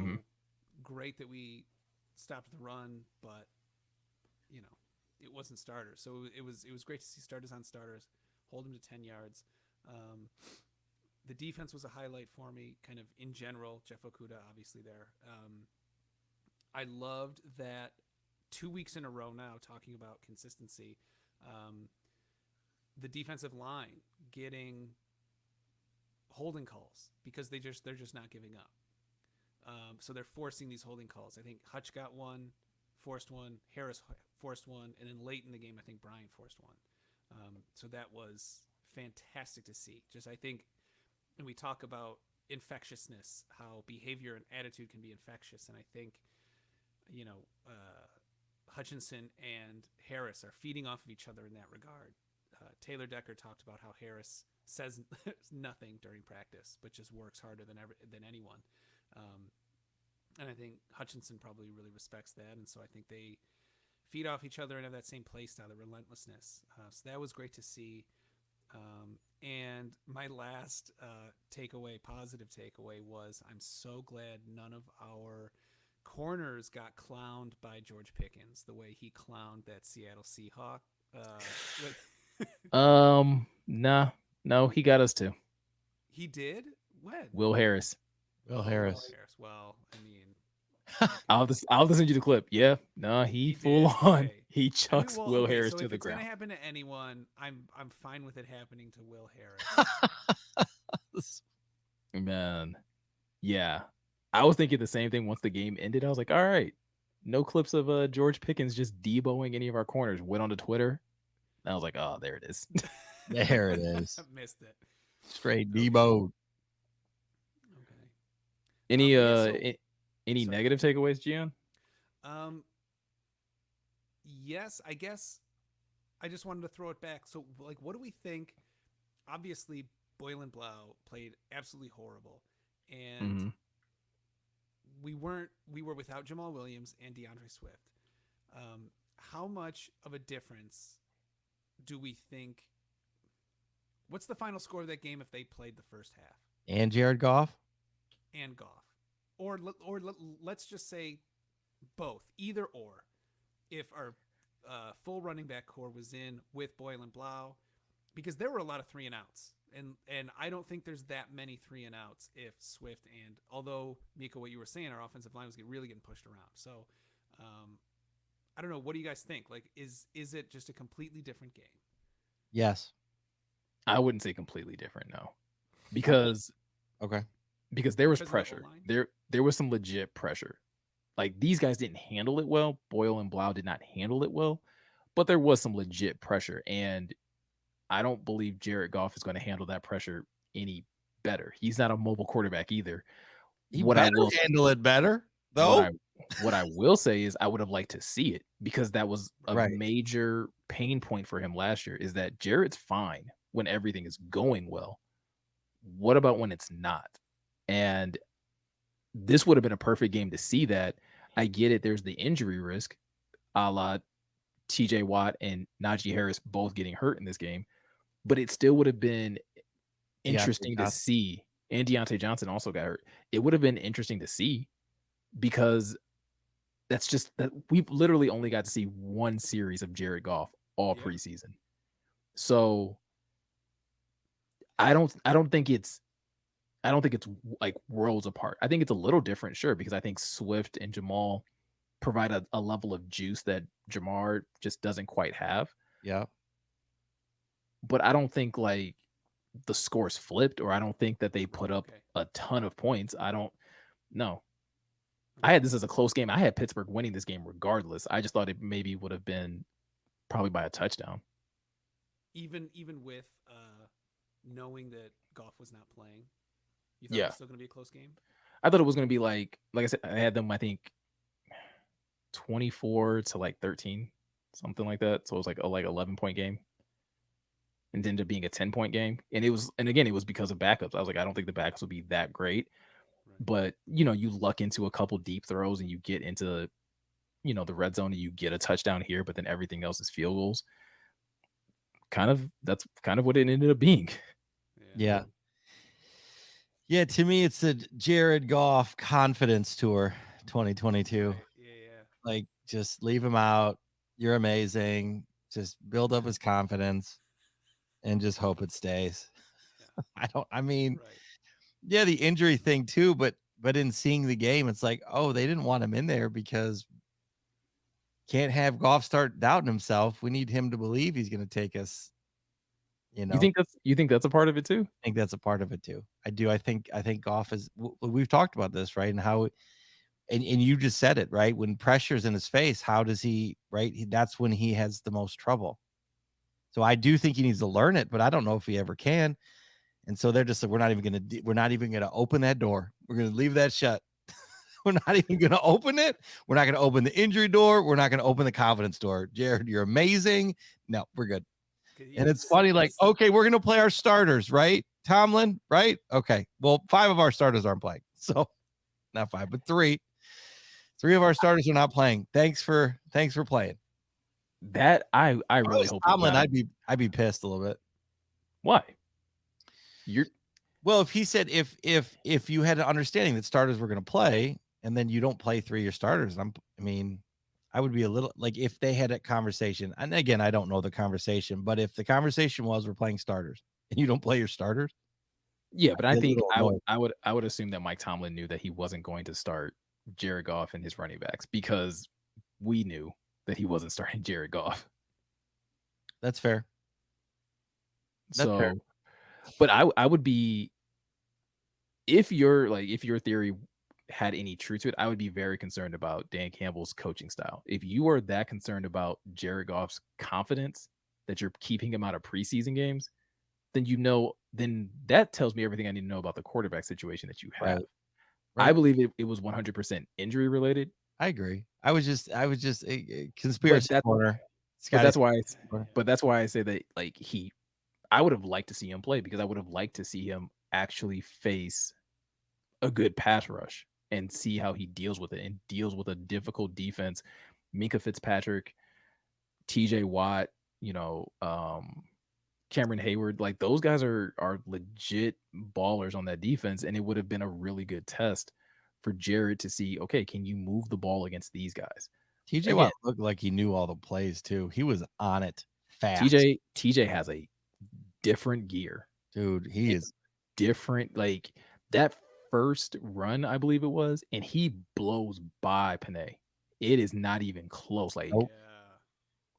great that we stopped the run, but it wasn't starters. So it was great to see starters on starters, hold them to 10 yards. The defense was a highlight for me, kind of in general. Jeff Okudah, obviously there. I loved that 2 weeks in a row now, talking about consistency, the defensive line getting holding calls, because they're just not giving up. So they're forcing these holding calls. I think Hutch got one, forced one, Harris forced one, and then late in the game, I think Brian forced one. So that was fantastic to see. Just, I think, and we talk about infectiousness, how behavior and attitude can be infectious, and I think, Hutchinson and Harris are feeding off of each other in that regard. Taylor Decker talked about how Harris says nothing during practice, but just works harder than anyone. And I think Hutchinson probably really respects that, and so I think they feed off each other and have that same play style, the relentlessness. So that was great to see. And my last positive takeaway was I'm so glad none of our corners got clowned by George Pickens the way he clowned that Seattle Seahawk. No, he got us too. He did? When? Will Harris. Will Harris. Well, I mean, I'll just send you the clip. Yeah, no, he full on. Okay. He chucks Will Harris so to if the it's ground. gonna happen to anyone, I'm fine with it happening to Will Harris. Man, yeah, I was thinking the same thing once the game ended. I was like, all right, no clips of George Pickens just deboing any of our corners. Went onto Twitter, and I was like, oh, there it is. There it is. I missed it. Straight Debo. Okay. Any negative takeaways, Gionne? Yes, I guess I just wanted to throw it back. So, like, what do we think? Obviously, Boyle and Blough played absolutely horrible, and we were without Jamal Williams and DeAndre Swift. How much of a difference do we think? What's the final score of that game if they played the first half? And Jared Goff? And Goff. Or let's just say both, either or. If our full running back core was in with Boyle and Blough, because there were a lot of 3 and outs, and I don't think there's that many 3 and outs if Swift and, although Meko, what you were saying, our offensive line was really getting pushed around. So I don't know. What do you guys think? Like, is it just a completely different game? Yes. I wouldn't say completely different, no, because there was pressure. There was some legit pressure. Like, these guys didn't handle it well. Boyle and Blough did not handle it well, but there was some legit pressure, and I don't believe Jared Goff is going to handle that pressure any better. He's not a mobile quarterback either. He better handle it better, though. What I will say is I would have liked to see it, because that was a major pain point for him last year, is that Jared's fine when everything is going well. What about when it's not? And this would have been a perfect game to see that. I get it. There's the injury risk, a la TJ Watt and Najee Harris both getting hurt in this game, but it still would have been interesting to see. And Deontay Johnson also got hurt. It would have been interesting to see, because that's just that we've literally only got to see one series of Jared Goff all preseason. So I don't think it's like worlds apart. I think it's a little different, sure, because I think Swift and Jamal provide a level of juice that Jamar just doesn't quite have. Yeah. But I don't think like the score's flipped, or I don't think that they put up a ton of points. I don't know. I had this as a close game. I had Pittsburgh winning this game regardless. I just thought it maybe would have been probably by a touchdown. Even with knowing that Goff was not playing, you thought it was still going to be a close game? I thought it was going to be like I said, I had them, I think, 24 to like 13, something like that. So it was like a 11-point game, and ended up being a 10-point game. And it was because of backups. I was like, I don't think the backups will be that great. But, you luck into a couple deep throws and you get into, the red zone and you get a touchdown here, but then everything else is field goals. That's kind of what it ended up being. Yeah. Yeah, to me, it's a Jared Goff confidence tour 2022. Yeah. Like, just leave him out. You're amazing. Just build up his confidence and just hope it stays. Yeah, the injury thing too, but in seeing the game, it's like, oh, they didn't want him in there because can't have Goff start doubting himself. We need him to believe he's going to take us. You think that's a part of it too? I think that's a part of it too. I do. I think Goff is. We've talked about this, right? And how, and you just said it, right? When pressure's in his face, how does he? Right, that's when he has the most trouble. So I do think he needs to learn it, but I don't know if he ever can. And so they're just like, we're not even going to open that door. We're going to leave that shut. We're not even going to open it. We're not going to open the injury door. We're not going to open the confidence door. Jared, you're amazing. No, we're good. And it's funny, like, okay, we're going to play our starters, right? Tomlin, right? Okay. Well, 5 of our starters aren't playing. So not 5, but 3. 3 of our starters are not playing. Thanks for playing. That I If I really was hope. Tomlin, Not. I'd be pissed a little bit. Why? You're Well, if he said if you had an understanding that starters were going to play, and then you don't play 3 of your starters, I mean, I would be a little like if they had a conversation. And again, I don't know the conversation, but if the conversation was we're playing starters and you don't play your starters, yeah, but I'd I be a think little annoyed. I would assume that Mike Tomlin knew that he wasn't going to start Jared Goff and his running backs because we knew that he wasn't starting Jared Goff. That's fair. That's fair. So, but I would be, if your theory had any truth to it, I would be very concerned about Dan Campbell's coaching style. If you are that concerned about Jared Goff's confidence that you're keeping him out of preseason games, then that tells me everything I need to know about the quarterback situation that you have. Right. I believe it was 100% injury related. I agree. I was just a conspiracy corner. But that's why I say that I would have liked to see him play because I would have liked to see him actually face a good pass rush and see how he deals with it and deals with a difficult defense. Minka Fitzpatrick, TJ Watt, Cameron Hayward, like those guys are legit ballers on that defense, and it would have been a really good test for Jared to see, okay, can you move the ball against these guys? TJ Watt looked like he knew all the plays too. He was on it fast. TJ has a different gear. Dude, he is different. Like that first run, I believe it was, and he blows by Panay. It is not even close. Like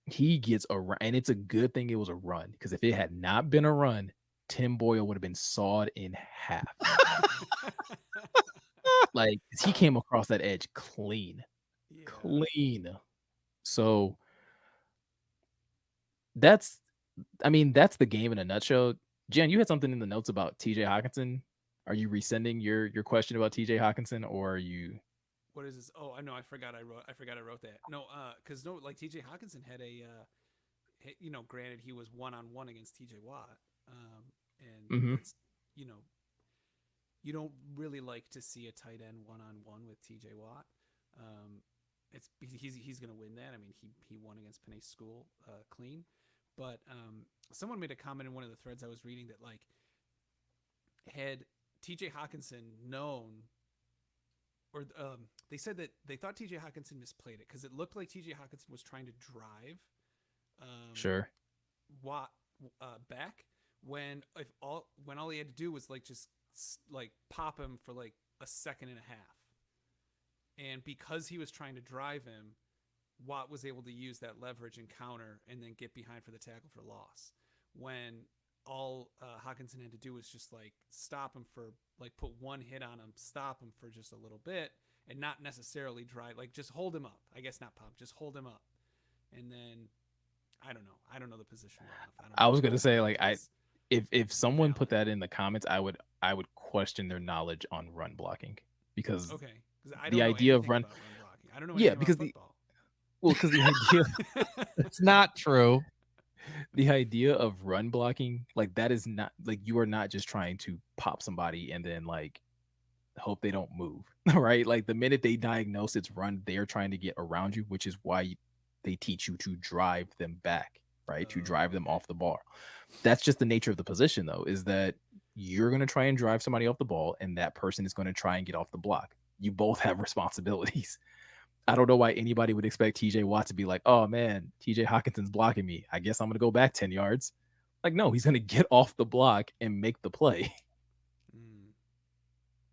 he gets a run, and it's a good thing it was a run because if it had not been a run, Tim Boyle would have been sawed in half. Like he came across that edge clean. So that's the game in a nutshell. Jen, you had something in the notes about TJ Hockenson. Are you resending your question about TJ Hockenson, or are you? What is this? Oh, I know. I forgot I wrote that. No, because like TJ Hockenson had a, granted he was 1-on-1 against TJ Watt, and it's, you don't really like to see a tight end 1-on-1 with TJ Watt. He's gonna win that. I mean, he won against Panay School clean, but someone made a comment in one of the threads I was reading that like had TJ Hockenson known, or they said that they thought TJ Hockenson misplayed it because it looked like TJ Hockenson was trying to drive Watt back when all he had to do was like just like pop him for like a second and a half, and because he was trying to drive him, Watt was able to use that leverage and counter and then get behind for the tackle for loss. When all Hockenson had to do was just like stop him for like put one hit on him, stop him for just a little bit, and not necessarily drive, like just hold him up. I guess not pop, just hold him up. And then I don't know the position well enough. I was gonna say like if someone put that in the comments, I would question their knowledge on run blocking because the idea of run blocking. I don't know anything about football. Because the idea it's not true. The idea of run blocking, like that is not like you are not just trying to pop somebody and then like hope they don't move, right? Like the minute they diagnose it's run, they are trying to get around you, which is why they teach you to drive them back, right? To drive them off the ball. That's just the nature of the position, though, is that you're going to try and drive somebody off the ball, and that person is going to try and get off the block. You both have responsibilities. I don't know why anybody would expect TJ Watt to be like, oh man, TJ Hockenson's blocking me. I guess I'm going to go back 10 yards. Like, no, he's going to get off the block and make the play.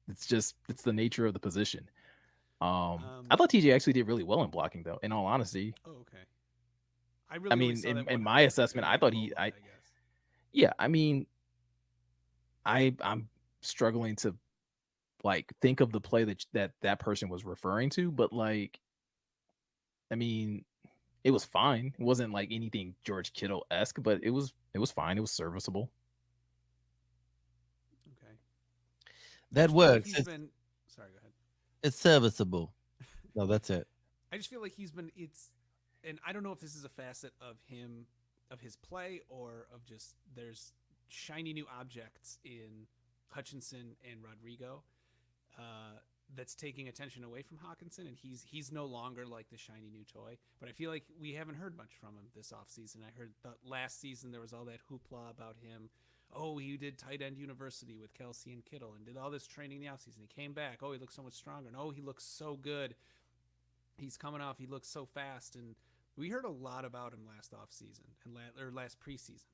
It's the nature of the position. I thought TJ actually did really well in blocking, though, in all honesty. Oh, okay. In my assessment, I thought I'm struggling to like think of the play that person was referring to, but like, I mean, it was fine. It wasn't like anything George Kittle-esque, but it was fine. It was serviceable. Okay. That works. Sorry, go ahead. It's serviceable. No, that's it. I just feel like and I don't know if this is a facet of his play or of just there's shiny new objects in Hutchinson and Rodrigo. that's taking attention away from Hockenson, and he's no longer like the shiny new toy. But I feel like we haven't heard much from him this offseason. I heard that last season there was all that hoopla about him. Oh, he did tight end university with Kelsey and Kittle and did all this training in the offseason. He came back. Oh, he looks so much stronger. And oh, he looks so good. He's coming off. He looks so fast. And we heard a lot about him last offseason or last preseason.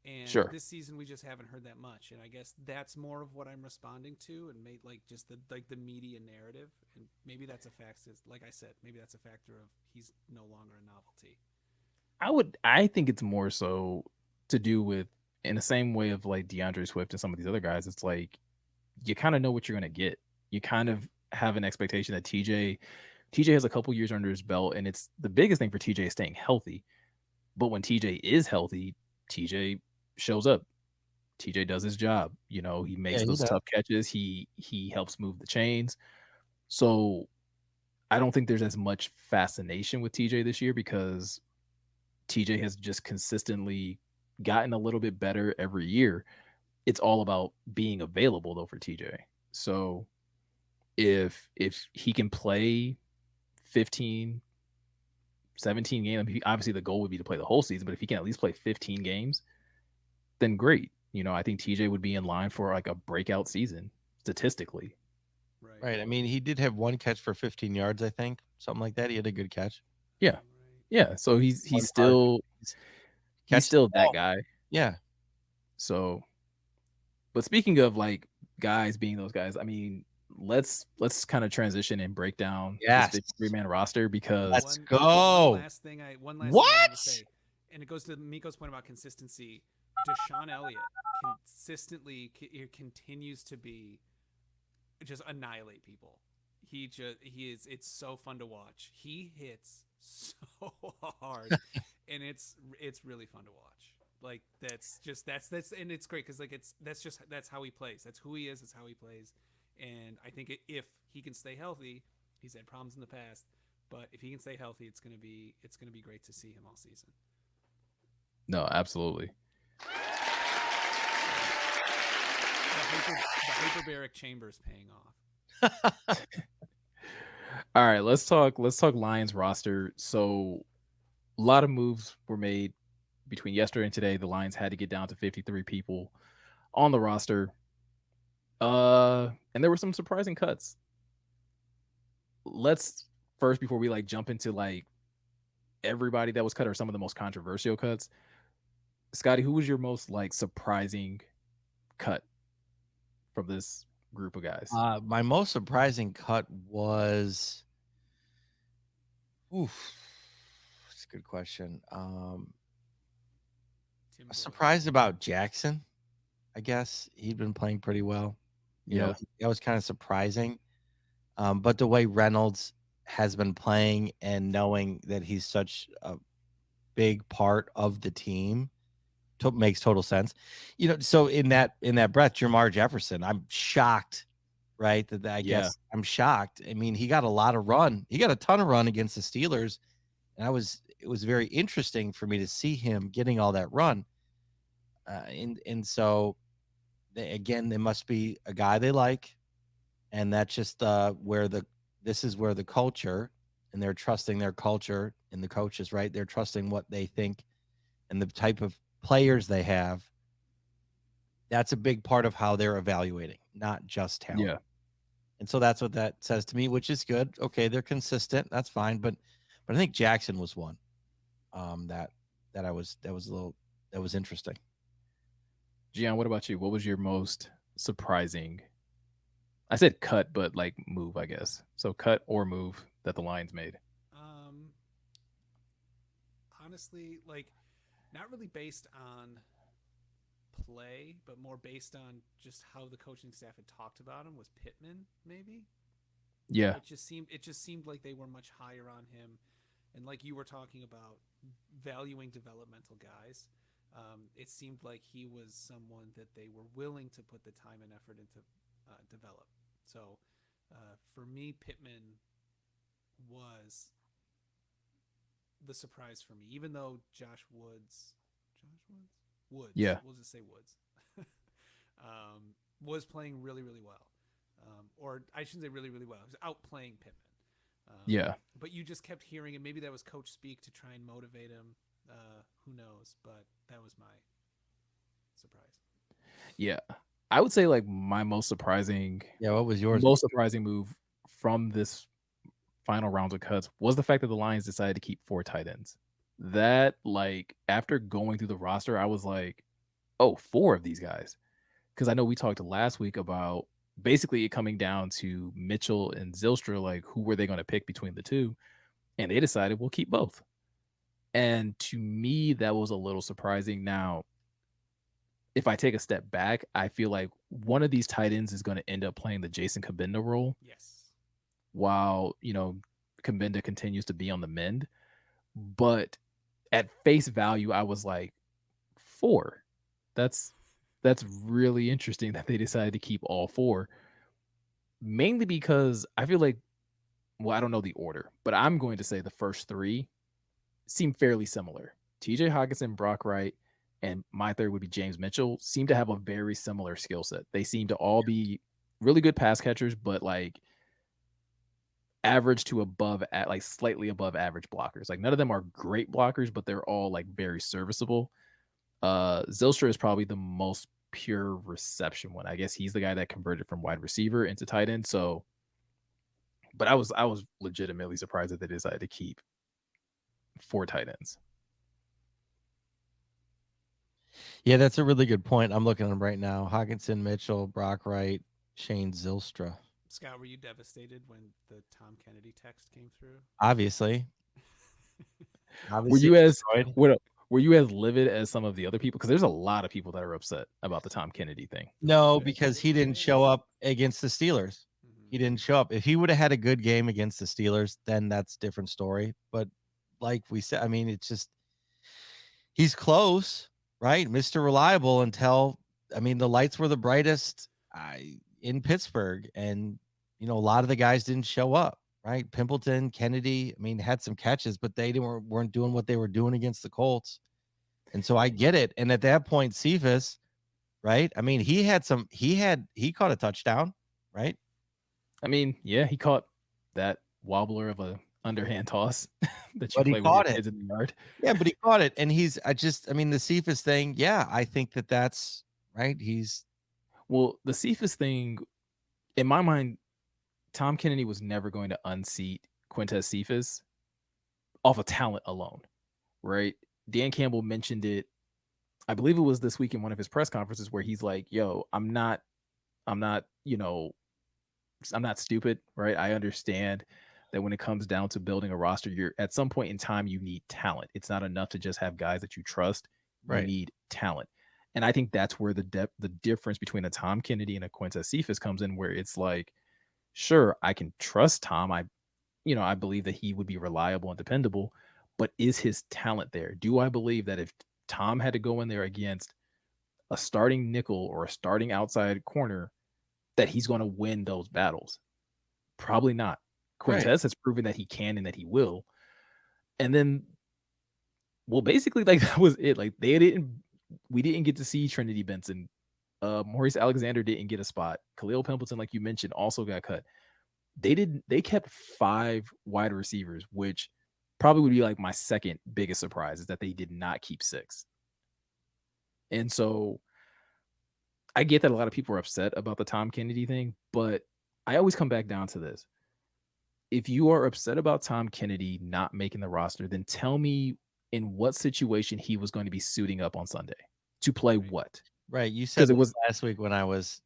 And Sure. this season we just haven't heard that much, and I guess that's more of what I'm responding to, and like just the media narrative, and maybe that's a factor. Like I said, maybe that's a factor of he's no longer a novelty. I think it's more so to do with, in the same way of like DeAndre Swift and some of these other guys, it's like you kind of know what you're gonna get. You kind of have an expectation that TJ has a couple years under his belt, and it's the biggest thing for TJ is staying healthy. But when TJ is healthy, TJ shows up. TJ does his job. You know, he makes those tough catches. He helps move the chains. So I don't think there's as much fascination with TJ this year because TJ has just consistently gotten a little bit better every year. It's all about being available though for TJ. So if he can play 15, 17 games, I mean, obviously the goal would be to play the whole season, but if he can at least play 15 games, then great. You know, I think TJ would be in line for like a breakout season statistically. Right. I mean, he did have one catch for 15 yards, I think, something like that. He had a good catch. Yeah. Yeah. So he's still that guy. Yeah. So, but speaking of like guys being those guys, I mean, let's kind of transition and break down this 53-man roster because let's go. One last thing I wanted to say, and it goes to Meko's point about consistency. Deshaun Elliott consistently continues to be just annihilate people. He is. It's so fun to watch. He hits so hard, and it's really fun to watch. Like that's and it's great because like that's how he plays. That's who he is. That's how he plays. And I think if he can stay healthy, he's had problems in the past, but if he can stay healthy, it's gonna be great to see him all season. No, absolutely. The hyperbaric chamber is paying off. All right, let's talk Lions roster. So a lot of moves were made between yesterday and today. The Lions had to get down to 53 people on the roster. And there were some surprising cuts. Let's first, before we like jump into like everybody that was cut or some of the most controversial cuts, Scotty, who was your most like surprising cut from this group of guys? My most surprising cut was, it's a good question. I'm surprised about Jackson. I guess he'd been playing pretty well. You know, that was kind of surprising. But the way Reynolds has been playing and knowing that he's such a big part of the team makes total sense. You know, so in that breath, Jamar Jefferson, I'm shocked, right? I guess I'm shocked. I mean, he got a lot of run. He got a ton of run against the Steelers. And it was very interesting for me to see him getting all that run. And so again, there must be a guy they like. And that's just this is where the culture, and they're trusting their culture and the coaches, right? They're trusting what they think and the type of players they have. That's a big part of how they're evaluating, not just talent. Yeah. And so that's what that says to me, which is good. Okay, they're consistent. That's fine. But I think Jackson was one that was interesting. Gionne, what about you? What was your most surprising? I said cut, but like move, I guess. So cut or move that the Lions made. Honestly, like not really based on play, but more based on just how the coaching staff had talked about him was Pittman, maybe. Yeah. It just seemed like they were much higher on him, and like you were talking about valuing developmental guys. It seemed like he was someone that they were willing to put the time and effort into develop. So for me, Pittman was the surprise for me, even though Josh Woods, yeah, we'll just say Woods, was playing really, really well. or I shouldn't say really, really well. He was outplaying Pittman. Yeah. But you just kept hearing, and maybe that was coach speak to try and motivate him. Who knows? But that was my surprise. Yeah. I would say like my most surprising What was yours? move from this final rounds of cuts was the fact that the Lions decided to keep 4 tight ends. That, like, after going through the roster, I was like, oh, 4 of these guys. Because I know we talked last week about basically it coming down to Mitchell and Zylstra, like, who were they going to pick between the two? And they decided we'll keep both. And to me, that was a little surprising. Now, if I take a step back, I feel like one of these tight ends is going to end up playing the Jason Kabinda role. Yes. While, Kabinda continues to be on the mend. But at face value, I was like, 4. That's really interesting that they decided to keep all 4. Mainly because I feel like, well, I don't know the order, but I'm going to say the first 3 seem fairly similar. TJ Hockenson, Brock Wright, and my third would be James Mitchell, seem to have a very similar skill set. They seem to all be really good pass catchers, but like average to above, at like slightly above average blockers. Like none of them are great blockers, but they're all like very serviceable. Zylstra is probably the most pure reception one. I guess he's the guy that converted from wide receiver into tight end. So, but I was legitimately surprised that they decided to keep 4 tight ends. Yeah, that's a really good point. I'm looking at them right now. Hockenson, Mitchell, Brock Wright, Shane Zylstra. Scott, were you devastated when the Tom Kennedy text came through? Obviously. Were you as livid as some of the other people? Because there's a lot of people that are upset about the Tom Kennedy thing. No, because he didn't show up against the Steelers. He didn't show up. If he would have had a good game against the Steelers, then that's a different story. But like we said, I mean, it's just he's close, right? Mr. Reliable until, I mean, the lights were the brightest in Pittsburgh. And, a lot of the guys didn't show up, right? Pimpleton, Kennedy, I mean, had some catches, but they weren't doing what they were doing against the Colts. And so I get it. And at that point, Cephas, right? I mean, he caught a touchdown, right? I mean, yeah, he caught that wobbler of a underhand toss that you But he play with caught your it. kids in the yard. Yeah, but he caught it. And the Cephas thing, yeah, I think that's right. Well, the Cephas thing, in my mind, Tom Kennedy was never going to unseat Quintez Cephas off of talent alone, right? Dan Campbell mentioned it. I believe it was this week in one of his press conferences where he's like, yo, I'm not, I'm not stupid, right? I understand that when it comes down to building a roster, you're at some point in time, you need talent. It's not enough to just have guys that you trust. Right. You need talent. And I think that's where the difference between a Tom Kennedy and a Quintez Cephas comes in, where it's like, sure, I can trust Tom. I believe that he would be reliable and dependable, but is his talent there? Do I believe that if Tom had to go in there against a starting nickel or a starting outside corner, that he's going to win those battles? Probably not. Quintez has proven that he can and that he will. And then, well, basically, like that was it. Like we didn't get to see Trinity Benson. Maurice Alexander didn't get a spot. Khalil Pimpleton, like you mentioned, also got cut. They kept 5 wide receivers, which probably would be like my second biggest surprise, is that they did not keep 6. And so I get that a lot of people are upset about the Tom Kennedy thing, but I always come back down to this. If you are upset about Tom Kennedy not making the roster, then tell me in what situation he was going to be suiting up on Sunday to play what? Right. You said it was last week when I was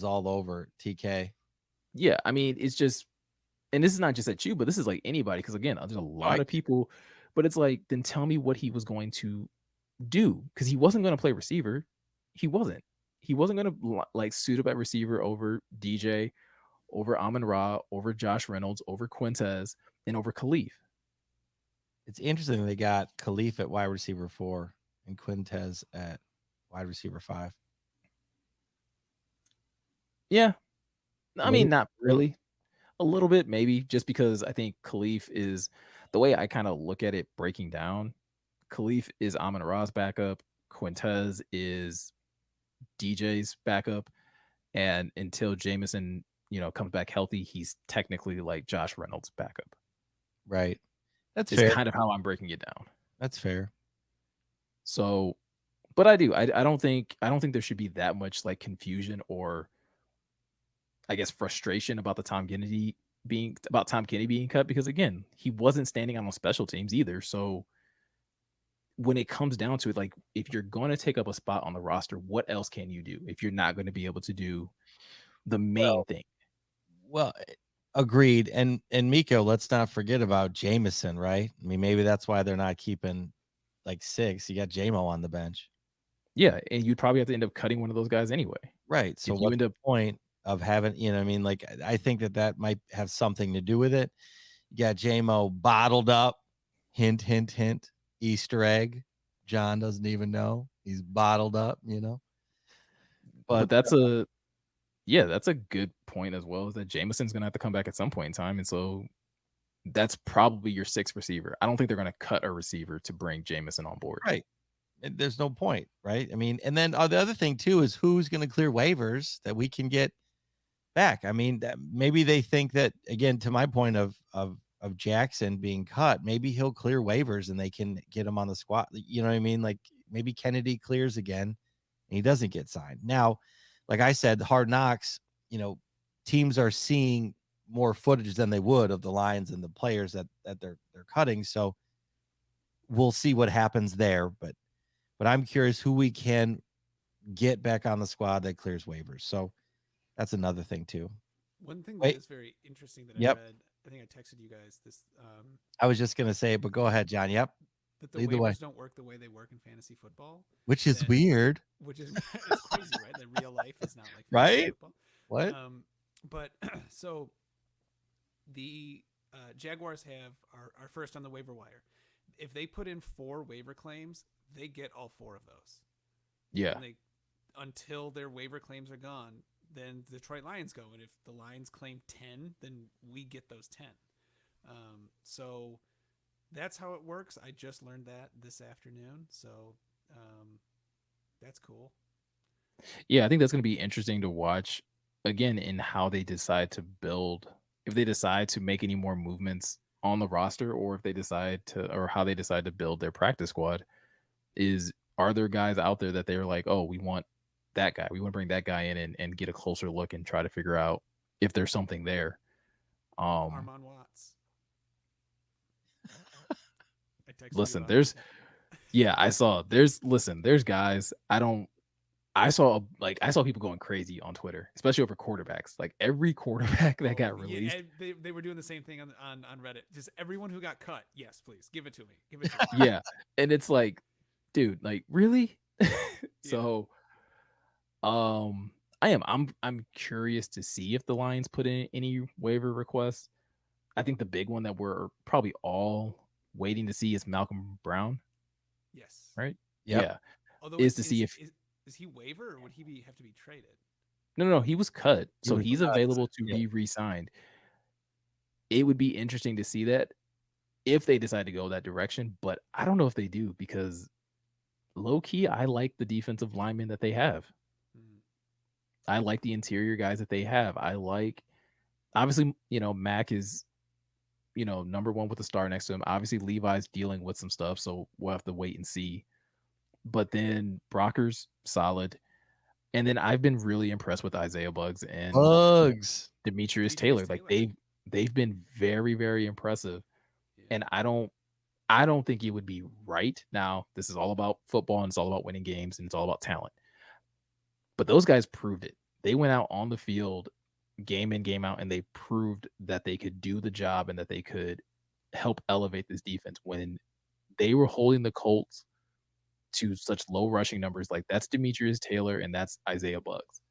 all over TK. Yeah, I mean, it's just, and this is not just at you, but this is like anybody, because again, there's a lot of people, but it's like, then tell me what he was going to do, because he wasn't going to play receiver. He wasn't going to like suit up at receiver over DJ, over Amon-Ra, over Josh Reynolds, over Quintez, and over Khalif. It's interesting they got Khalif at wide receiver 4 and Quintez at wide receiver 5. Yeah. I mean, not really. A little bit, maybe, just because I think Khalif is, the way I kind of look at it breaking down, Khalif is Amon-Ra's backup, Quintez is DJ's backup, And until Jameson, comes back healthy, he's technically like Josh Reynolds' backup. Right. That's It's fair. kind of how I'm breaking it down. That's fair. So, but I don't think there should be that much like confusion or I guess frustration about Tom Kennedy being cut, because again, he wasn't standing out on special teams either. So when it comes down to it, like if you're going to take up a spot on the roster, what else can you do if you're not going to be able to do the main thing? Well, agreed. And Meko, let's not forget about Jameson, right? I mean, maybe that's why they're not keeping like 6. You got JMO on the bench. Yeah, and you'd probably have to end up cutting one of those guys anyway. Right. So if you what's end up the point of having, I mean, like I think that might have something to do with it. You got JMO bottled up. Hint, hint, hint. Easter egg. John doesn't even know. He's bottled up, But that's a good point as well, is that Jameson's gonna have to come back at some point in time. And so that's probably your 6th receiver. I don't think they're gonna cut a receiver to bring Jameson on board. right. There's no point, right? I mean, and then the other thing too is who's going to clear waivers that we can get back. I mean, maybe they think that, again, to my point of Jackson being cut, maybe he'll clear waivers and they can get him on the squad. You know what I mean? Like maybe Kennedy clears again and he doesn't get signed. Now, like I said, Hard Knocks, teams are seeing more footage than they would of the Lions and the players that they're cutting. So we'll see what happens there. But I'm curious who we can get back on the squad that clears waivers. So that's another thing too. One thing that is very interesting that Yep. I read, I think I texted you guys this. I was just going to say, but go ahead, John. Yep. That the waivers don't work the way they work in fantasy football. Which is weird. Which is it's crazy, right? That real life is not like right. Football. What? But so the Jaguars are first on the waiver wire. If they put in 4 waiver claims, they get all 4 of those. Yeah. And until their waiver claims are gone, then the Detroit Lions go. And if the Lions claim 10, then we get those 10. So that's how it works. I just learned that this afternoon. So that's cool. Yeah, I think that's going to be interesting to watch, again, in how they decide to build, if they decide to make any more movements on the roster, or if they decide to, or how they decide to build their practice squad. Are there guys out there that they're like, oh, we want that guy, we want to bring that guy in and get a closer look and try to figure out if there's something there. Armon Watts. Listen, there's guys. I saw people going crazy on Twitter, especially over quarterbacks. Like every quarterback that got released. Yeah, they were doing the same thing on Reddit. Just everyone who got cut. Yes, please give it to me. Give it to me. Yeah, and it's like, dude, like really? So, I'm curious to see if the Lions put in any waiver requests. I think the big one that we're probably all waiting to see is Malcolm Brown. Yes. Right. Yep. Yeah. Although is he waiver or would he have to be traded? No, he was cut, so he's available to be re-signed. It would be interesting to see that if they decide to go that direction, but I don't know if they do, because low key, I like the defensive linemen that they have. I like the interior guys that they have. I like, obviously, Mac is, number 1 with the star next to him. Obviously, Levi's dealing with some stuff, so we'll have to wait and see. But then Brocker's solid. And then I've been really impressed with Isaiah Bugs and Demetrius Taylor. Like they've been very, very impressive. Yeah. And I don't think it would be right. Now, this is all about football and it's all about winning games and it's all about talent. But those guys proved it. They went out on the field game in, game out, and they proved that they could do the job and that they could help elevate this defense when they were holding the Colts to such low rushing numbers. Like that's Demetrius Taylor and that's Isaiah Bugs.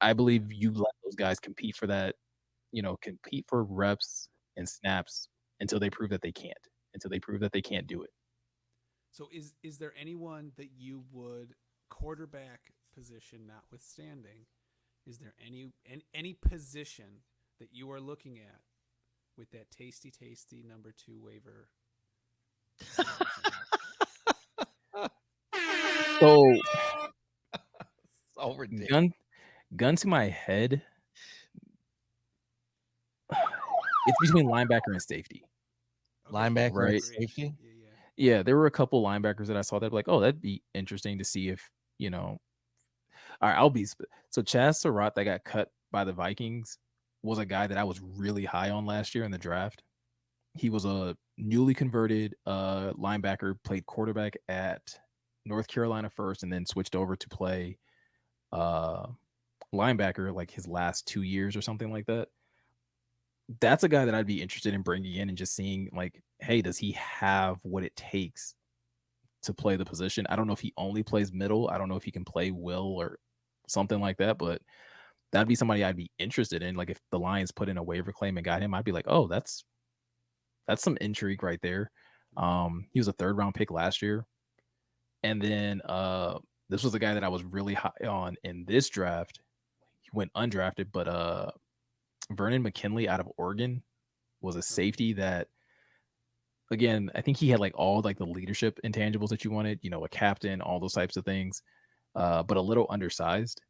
I believe you let those guys compete for that, compete for reps and snaps until they prove that they can't do it. So is there anyone that you would, quarterback position notwithstanding, is there any position that you are looking at with that tasty number 2 waiver? So ridiculous. gun to my head, it's between linebacker and safety. Okay, Linebacker and right? safety. Yeah. Yeah, there were a couple linebackers that I saw that were like, oh, that'd be interesting to see if, you know. All right, so Chaz Surratt that got cut by the Vikings was a guy that I was really high on last year in the draft. He was a newly converted linebacker, played quarterback at North Carolina first, and then switched over to play uh, linebacker like his last 2 years or something like that. That's a guy that I'd be interested in bringing in and just seeing like, hey, does he have what it takes to play the position? I don't know if he only plays middle. I don't know if he can play will or something like that, but that'd be somebody I'd be interested in. Like if the Lions put in a waiver claim and got him, I'd be like, oh, that's some intrigue right there. He was a 3rd round pick last year. And then this was a guy that I was really high on in this draft. He went undrafted, but Vernon McKinley out of Oregon was a safety that, again, I think he had like all like the leadership intangibles that you wanted, a captain, all those types of things, but a little undersized,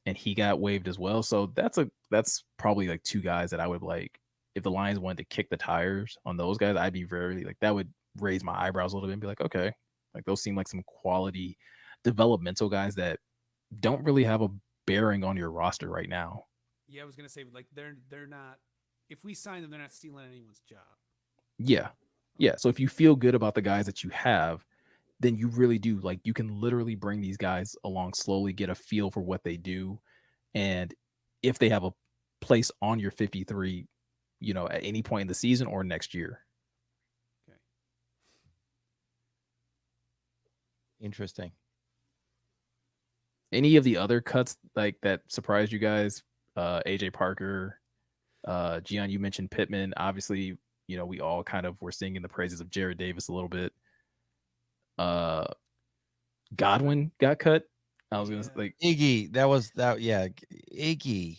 and he got waived as well. So that's probably like 2 guys that I would like if the Lions wanted to kick the tires on those guys. I'd be very like that would raise my eyebrows a little bit and be like, okay, like those seem like some quality developmental guys that don't really have a bearing on your roster right now. Yeah, I was gonna say like they're not. If we sign them, they're not stealing anyone's job. Yeah. Yeah. So if you feel good about the guys that you have, then you really do. Like you can literally bring these guys along slowly, get a feel for what they do. And if they have a place on your 53, at any point in the season or next year. Okay. Interesting. Any of the other cuts like that surprised you guys? AJ Parker, Gionne, you mentioned Pittman. Obviously, we all kind of were singing the praises of Jared Davis a little bit. Godwin got cut. I was gonna like Iggy. Yeah, Iggy.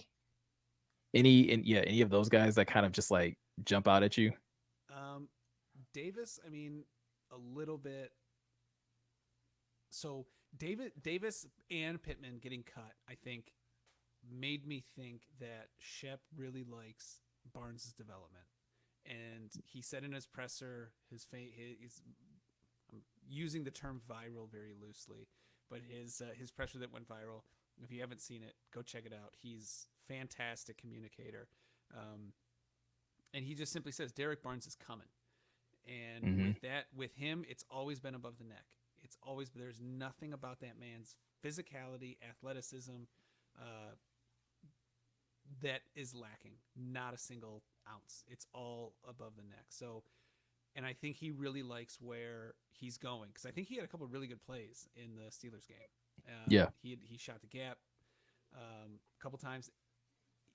Any of those guys that kind of just like jump out at you? Davis, I mean, a little bit. So Davis and Pittman getting cut, I think, made me think that Shep really likes Barnes' development. And he said in his presser, he's I'm using the term viral very loosely, but his presser that went viral. If you haven't seen it, go check it out. He's fantastic communicator, and he just simply says Derek Barnes is coming. And with him, it's always been above the neck. It's always there's nothing about that man's physicality, athleticism, that is lacking. Not a single ounce. It's all above the neck. So, and I think he really likes where he's going because I think he had a couple of really good plays in the Steelers game. He shot the gap a couple times.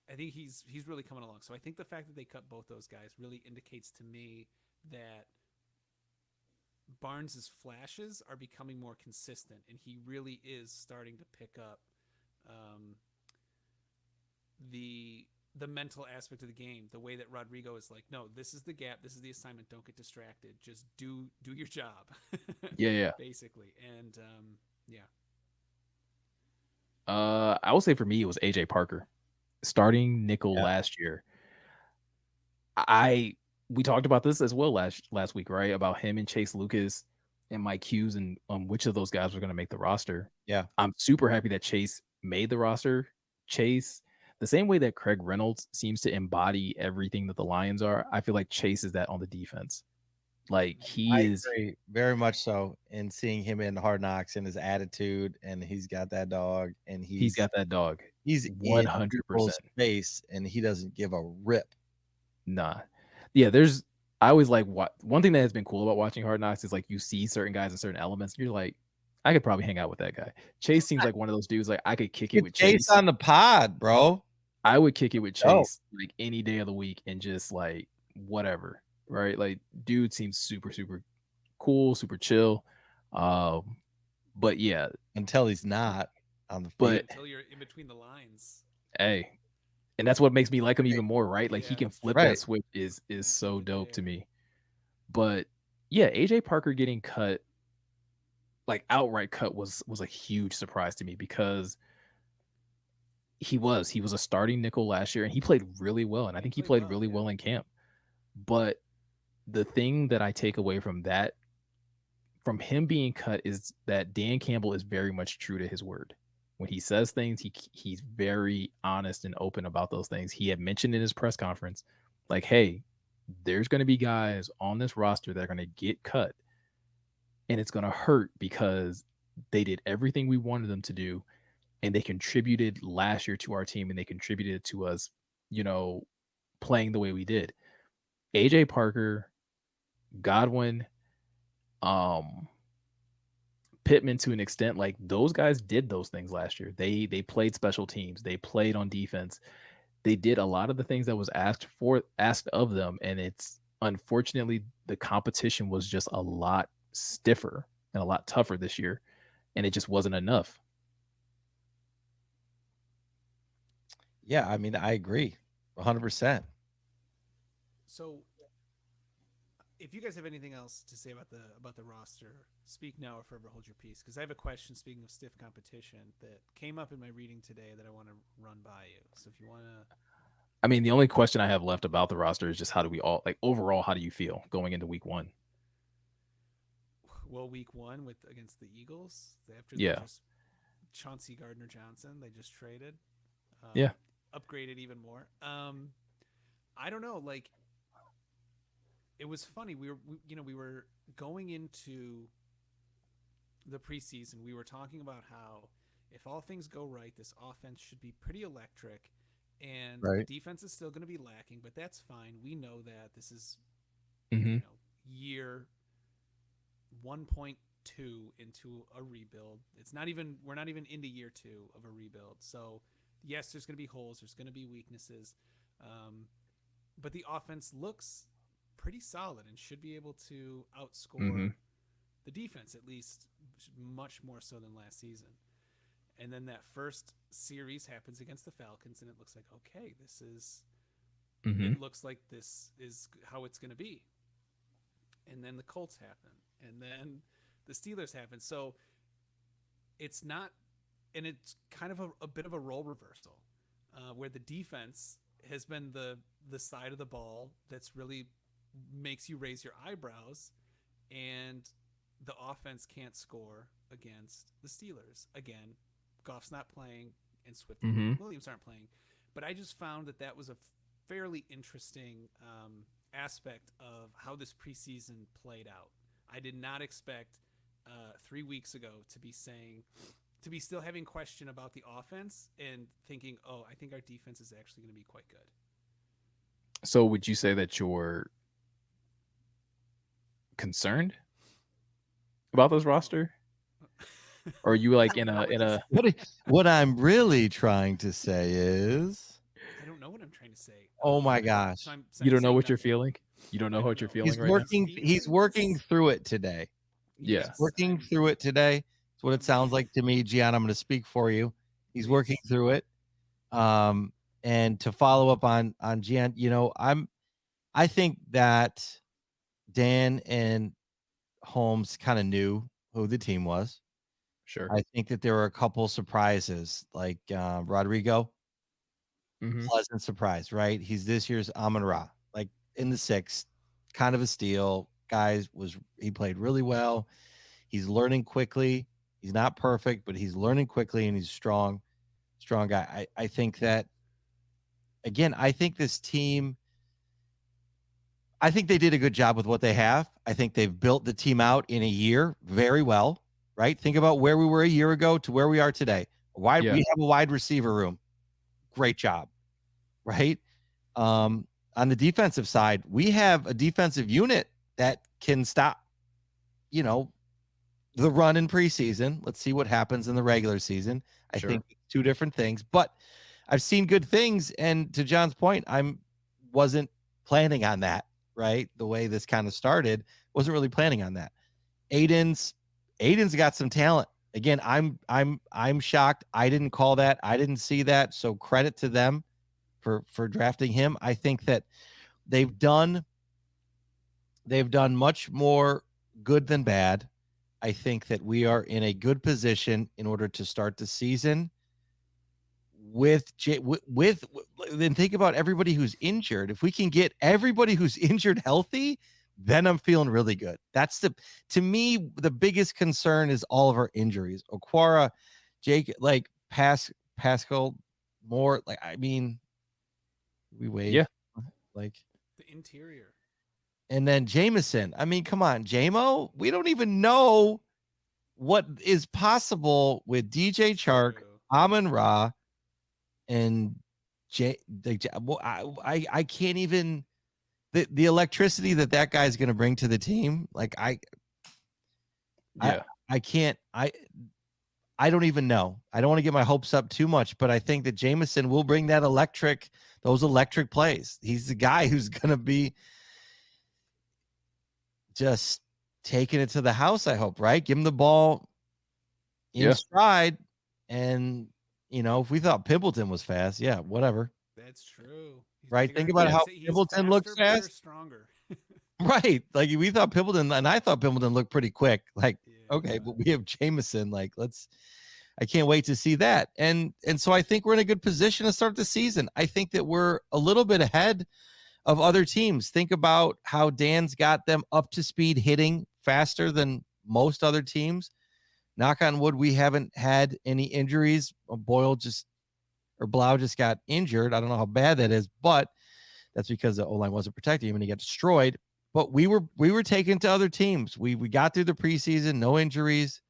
I think he's really coming along. So I think the fact that they cut both those guys really indicates to me that Barnes's flashes are becoming more consistent, and he really is starting to pick up the mental aspect of the game. The way that Rodrigo is like, no, this is the gap, this is the assignment. Don't get distracted. Just do your job. Yeah. Basically, and I would say for me it was AJ Parker, starting nickel last year. We talked about this as well last week, right? About him and Chase Lucas and Mike Hughes and which of those guys were going to make the roster. Yeah. I'm super happy that Chase made the roster. Chase, the same way that Craig Reynolds seems to embody everything that the Lions are, I feel like Chase is that on the defense. Like I agree, very much so. In seeing him in Hard Knocks and his attitude, and he's got that dog, and he's got that dog. He's 100% face, and he doesn't give a rip. Nah. Yeah, I always like one thing that has been cool about watching Hard Knocks is like you see certain guys in certain elements, and you're like, I could probably hang out with that guy. Chase seems like one of those dudes. Like I could kick it with Chase on the pod, bro. I would kick it with Chase like any day of the week and just like whatever, right? Like dude seems super, super cool, super chill. But yeah, until he's not on the field. Until you're in between the lines. Hey, and that's what makes me like him even more, right? Like he can flip that switch is so dope to me. But yeah, AJ Parker getting cut, like outright cut, was a huge surprise to me because He was a starting nickel last year, and he played really well, and I think he played really well in camp. But the thing that I take away from that, from him being cut, is that Dan Campbell is very much true to his word. When he says things, he's very honest and open about those things. He had mentioned in his press conference, like, hey, there's going to be guys on this roster that are going to get cut, and it's going to hurt because they did everything we wanted them to do, and they contributed last year to our team, and they contributed to us, playing the way we did. AJ Parker, Godwin, Pittman to an extent, like those guys did those things last year. They played special teams. They played on defense. They did a lot of the things that was asked of them, and it's unfortunately the competition was just a lot stiffer and a lot tougher this year, and it just wasn't enough. Yeah, I mean, I agree 100%. So, if you guys have anything else to say about the roster, speak now or forever hold your peace. Because I have a question. Speaking of stiff competition, that came up in my reading today that I want to run by you. So if you want to, I mean, the only question I have left about the roster is just how do we all overall? How do you feel going into week one? Well, week one against the Eagles, after just Chauncey Gardner-Johnson, they just traded, upgraded even more. I don't know, like. It was funny. We were going into the preseason. We were talking about how if all things go right, this offense should be pretty electric, and the defense is still going to be lacking, but that's fine. We know that this is, year 1.2 into a rebuild. We're not even into year 2 of a rebuild. So yes, there's going to be holes. There's going to be weaknesses, but the offense looks pretty solid and should be able to outscore the defense, at least much more so than last season. And then that first series happens against the Falcons, and it looks like, okay, this is it looks like this is how it's going to be. And then the Colts happen, and then the Steelers happen. So it's not, and it's kind of a bit of a role reversal, where the defense has been the side of the ball that's really makes you raise your eyebrows, and the offense can't score against the Steelers. Again, Goff's not playing, and Swift and Williams aren't playing. But I just found that was a fairly interesting aspect of how this preseason played out. I did not expect 3 weeks ago to be still having question about the offense and thinking, oh, I think our defense is actually going to be quite good. So would you say that you're concerned about this roster, or are you like in a what I'm really trying to say is, I don't know what I'm trying to say. Oh my gosh. So you don't know what you're feeling? You don't know what you're feeling right now? He's working through it today. Yes. He's working through it today. That's what it sounds like to me. Gionne, I'm going to speak for you. He's working through it. And to follow up on Gionne, I think that Dan and Holmes kind of knew who the team was. Sure. I think that there were a couple surprises, like Rodrigo. Pleasant surprise, right? He's this year's Amon-Ra, like in the 6th, kind of a steal. He played really well. He's learning quickly. He's not perfect, but he's learning quickly, and he's strong guy. I think that, again, I think this team, I think they did a good job with what they have. I think they've built the team out in a year very well, right? Think about where we were a year ago to where we are today. We have a wide receiver room. Great job, right? On the defensive side, we have a defensive unit that can stop, the run in preseason. Let's see what happens in the regular season. I think 2 different things, but I've seen good things. And to John's point, wasn't planning on that, right? The way this kind of started, wasn't really planning on that. Aidan's got some talent. Again, I'm shocked. I didn't call that. I didn't see that. So credit to them for drafting him. I think that they've done much more good than bad. I think that we are in a good position in order to start the season then think about everybody who's injured. If we can get everybody who's injured healthy, then I'm feeling really good. That's to me, the biggest concern is all of our injuries. Okwara, Jake, like Pascal, more like, I mean, we wave. Yeah. Like The interior. And then Jameson. I mean, come on, JMO. We don't even know what is possible with DJ Chark, Amon Ra, and I can't even the electricity that guy's going to bring to the team. Like I can't. I don't even know. I don't want to get my hopes up too much, but I think that Jameson will bring those electric plays. He's the guy who's going to be just taking it to the house, I hope, right? Give him the ball in stride. And, if we thought Pimpleton was fast, yeah, whatever. That's true. Right? Think about how Pimpleton looks fast. Stronger. Right. Like we thought Pimpleton, and I thought Pimpleton looked pretty quick. Like, okay, but we have Jameson. Like, I can't wait to see that. And so I think we're in a good position to start the season. I think that we're a little bit ahead of other teams. Think about how Dan's got them up to speed hitting faster than most other teams. Knock on wood, we haven't had any injuries. Blough just got injured. I don't know how bad that is, but that's because the O-line wasn't protecting him and he got destroyed. But we were taken to other teams. We got through the preseason, no injuries.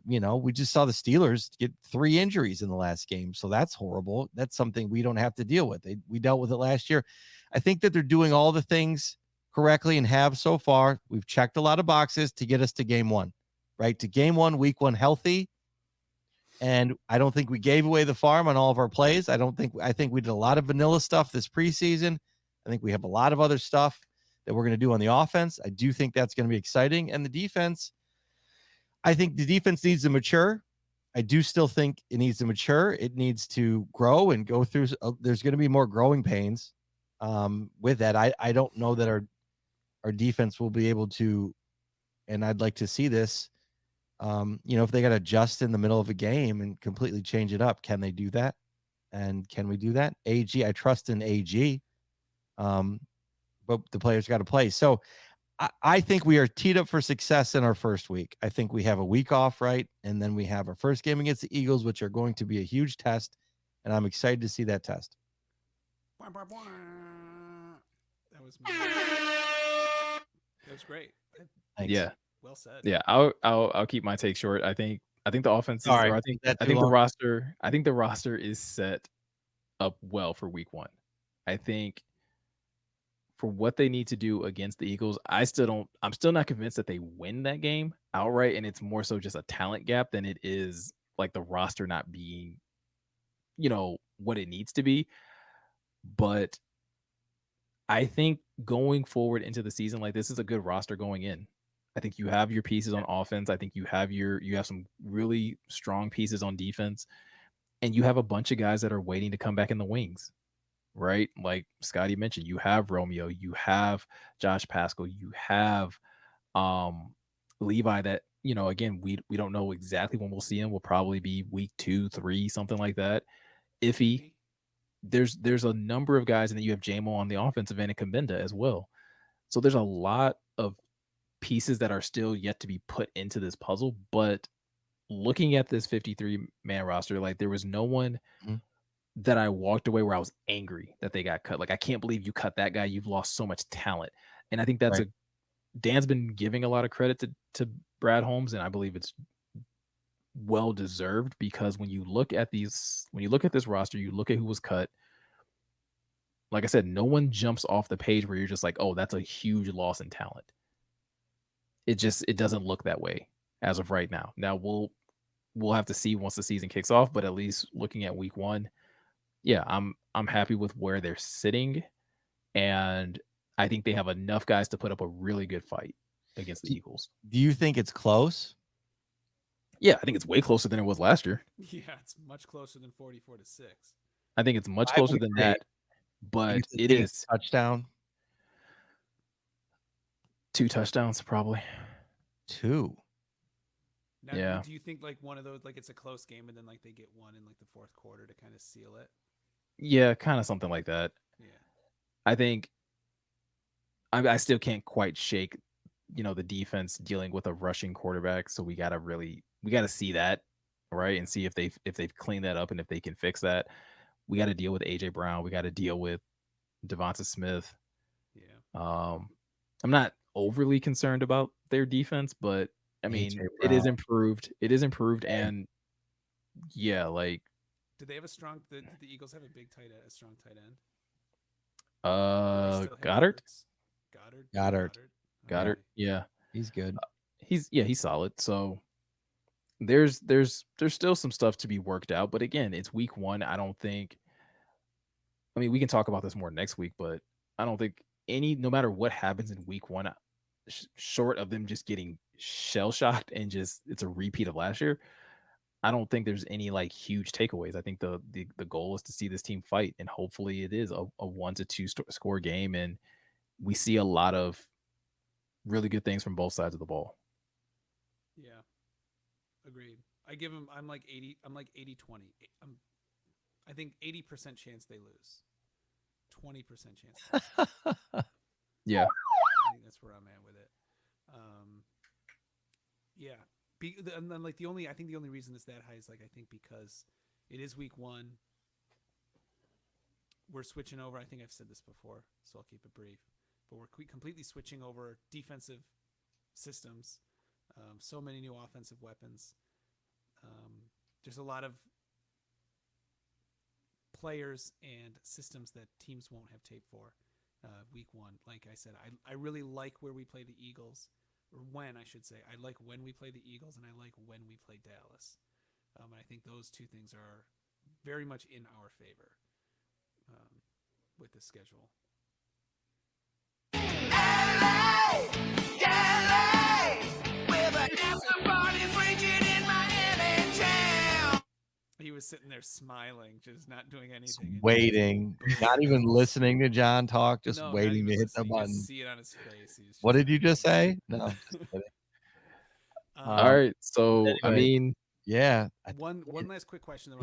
We just saw the Steelers get 3 injuries in the last game. So that's horrible. That's something we don't have to deal with. We dealt with it last year. I think that they're doing all the things correctly and have so far. We've checked a lot of boxes to get us to game 1, right? To game 1, week 1 healthy. And I don't think we gave away the farm on all of our plays. I think we did a lot of vanilla stuff this preseason. I think we have a lot of other stuff that we're going to do on the offense. I do think that's going to be exciting. And the defense, I think the defense needs to mature. I do still think it needs to mature. It needs to grow and go through. There's going to be more growing pains with that. I don't know that our defense will be able to, and I'd like to see this. If they got to adjust in the middle of a game and completely change it up, can they do that? And can we do that? AG, I trust in AG, but the players got to play. So I think we are teed up for success in our first week. I think we have a week off, right? And then we have our first game against the Eagles, which are going to be a huge test. And I'm excited to see that test. That was great. Thanks. Yeah. Well said. Yeah, I'll keep my take short. I think the offense is, or I think the roster is set up well for week 1. I think for what they need to do against the Eagles, I'm still not convinced that they win that game outright, and it's more so just a talent gap than it is like the roster not being, what it needs to be. But I think going forward into the season, like, this is a good roster going in. I think you have your pieces on offense. I think you have some really strong pieces on defense, and you have a bunch of guys that are waiting to come back in the wings, right? Like Scotty mentioned, you have Romeo, you have Josh Pascal, you have Levi that, again, we don't know exactly when we'll see him. Will probably be week 2, 3, something like that. Iffy. There's a number of guys, and then you have JMO on the offensive end and Kabinda as well. So there's a lot of pieces that are still yet to be put into this puzzle. But looking at this 53-man roster, like, there was no one that I walked away where I was angry that they got cut. Like, I can't believe you cut that guy. You've lost so much talent. And I think that's Dan's been giving a lot of credit to Brad Holmes, and I believe it's well deserved, because when you look at this roster, you look at who was cut. Like I said, no one jumps off the page where you're just like, oh, that's a huge loss in talent. It doesn't look that way as of right now. Now we'll have to see once the season kicks off, but at least looking at week 1, yeah, I'm happy with where they're sitting, and I think they have enough guys to put up a really good fight against the Eagles. Do you think it's close? Yeah, I think it's way closer than it was last year. Yeah, it's much closer than 44-6. I think it's much closer than that, but it is touchdown. 2 touchdowns, probably 2. Now, Yeah. do you think like one of those, like it's a close game and then like they get one in like the fourth quarter to kind of seal it? Yeah, kind of something like that. Yeah. I think I still can't quite shake, the defense dealing with a rushing quarterback. So we gotta see that, right, and see if they've cleaned that up and if they can fix that. We got to deal with AJ Brown. We got to deal with Devonta Smith. Yeah. I'm not overly concerned about their defense, but I mean, AJ it is Brown. improved. It is improved, Yeah. and yeah, like Did they have a strong? Did the Eagles have a strong tight end? Do they still have Goddard. Ertz? Goddard. Goddard. Okay. Yeah, He's good. he's solid. So there's still some stuff to be worked out, but again, it's week 1. I don't think. I mean, we can talk about this more next week, but I don't think no matter what happens in week 1, short of them just getting shell shocked and just it's a repeat of last year, I don't think there's any like huge takeaways. I think the goal is to see this team fight, and hopefully it is a 1 to 2 score game, and we see a lot of really good things from both sides of the ball. Yeah. Agreed. I give him. I'm like 80. I'm like 80-20. I think 80% chance they lose. 20% chance. Yeah. I think that's where I'm at with it. Yeah. And then like I think the only reason it's that high is like I think because it is week 1. We're switching over. I think I've said this before, so I'll keep it brief. But we're completely switching over defensive systems. So many new offensive weapons. There's a lot of players and systems that teams won't have tape for week 1. Like I said, I really like where we play the Eagles, or when I should say. I like when we play the Eagles, and I like when we play Dallas. And I think those two things are very much in our favor with the schedule. LA, where the after party's raging in my LA town. He was sitting there smiling, just not doing anything. Waiting, not even listening to John talk, just No, waiting to hit the listening. button. You just see it on his face. What did you just say? No, just kidding. All right. So anyway, I mean, yeah. One last quick question.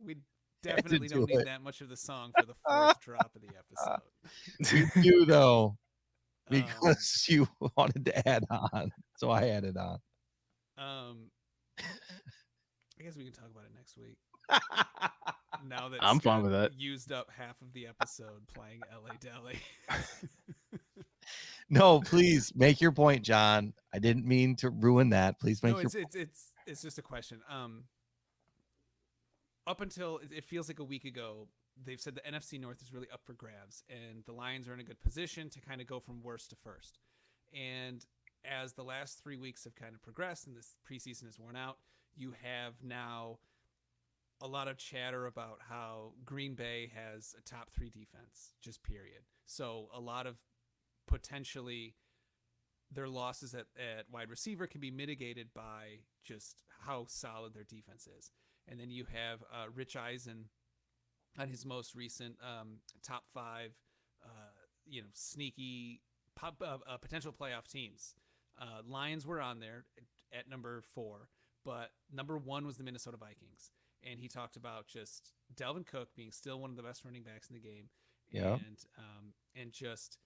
We definitely don't need that much of the song for the fourth drop of the episode. We do though, because you wanted to add on, so I added on. I guess we can talk about it next week. Now that I'm Scott fine with that. used up half of the episode playing LA Deli. No, please make your point, John. I didn't mean to ruin that. Please make your point. It's just a question. Up until it feels like a week ago, they've said the NFC North is really up for grabs, and the Lions are in a good position to kind of go from worst to first. And as the last 3 weeks have kind of progressed and this preseason is worn out, you have now a lot of chatter about how Green Bay has a top 3 defense, just period. So a lot of potentially their losses at wide receiver can be mitigated by just how solid their defense is. And then you have Rich Eisen on his most recent top 5, sneaky potential playoff teams. Lions were on there at number 4, but number 1 was the Minnesota Vikings. And he talked about just Dalvin Cook being still one of the best running backs in the game. Yeah. And just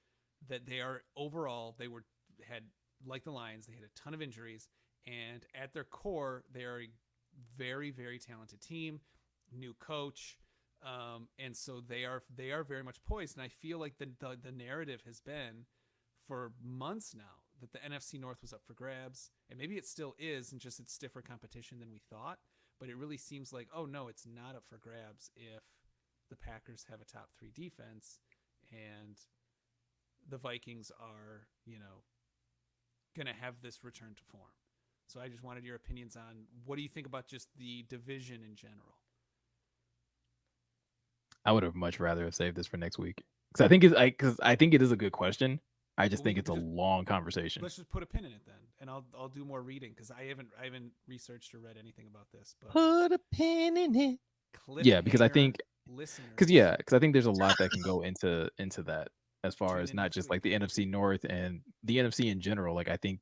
that they are overall, had like the Lions, they had a ton of injuries, and at their core, they are a very, very talented team, new coach. And so they are very much poised. And I feel like the narrative has been for months now that the NFC North was up for grabs, and maybe it still is, and just it's stiffer competition than we thought. But it really seems like, oh no, it's not up for grabs if the Packers have a top 3 defense and the Vikings are, going to have this return to form. So I just wanted your opinions on what do you think about just the division in general? I would have much rather have saved this for next week Because I think it is a good question. I just Well, think we it's a just- long conversation. Let's just put a pin in it then, and I'll do more reading because I haven't researched or read anything about this. But Put a pin in it. Yeah, because I cliffhanger think listeners, because I think there's a lot that can go into that as far Tune as in not next just week. like the NFC North and the NFC in general. Like I think,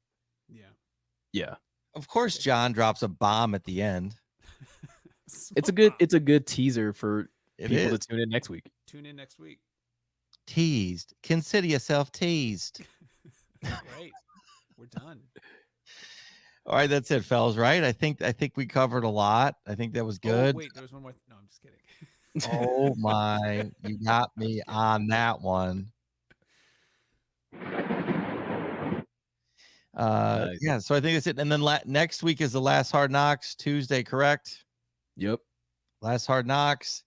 yeah, Of course, John drops a bomb at the end. it's a good teaser for It people is. to tune in next week. Tune in next week. Teased. Consider yourself teased. Great, we're done. All right, that's it, fellas. Right? I think we covered a lot. I think that was good. Oh, wait, there was one more. No, I'm just kidding. Oh my, you got me kidding. on that one. Nice. Yeah, so I think that's it. And then next week is the last Hard Knocks Tuesday, correct? Yep. Last Hard Knocks.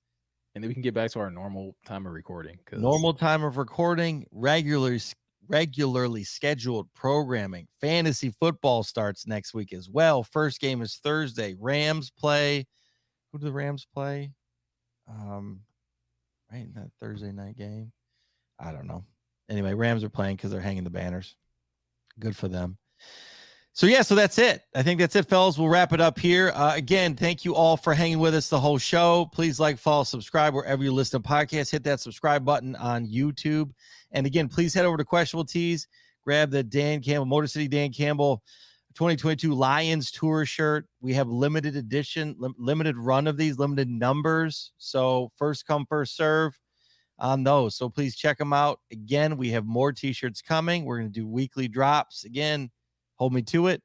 And then we can get back to our normal time of recording. Normal time of recording, regularly scheduled programming. Fantasy football starts next week as well. First game is Thursday. Rams play. Who do the Rams play? Right, that Thursday night game. I don't know. Anyway, Rams are playing because they're hanging the banners. Good for them. So yeah, so that's it. I think that's it, fellas. We'll wrap it up here. Again, thank you all for hanging with us the whole show. Please like, follow, subscribe wherever you listen to podcasts. Hit that subscribe button on YouTube. And again, please head over to Questionable Tees. Grab the Dan Campbell, Motor City Dan Campbell 2022 Lions Tour shirt. We have limited edition, limited run of these, limited numbers. So first come, first serve on those. So please check them out. Again, we have more t-shirts coming. We're going to do weekly drops. Again, hold me to it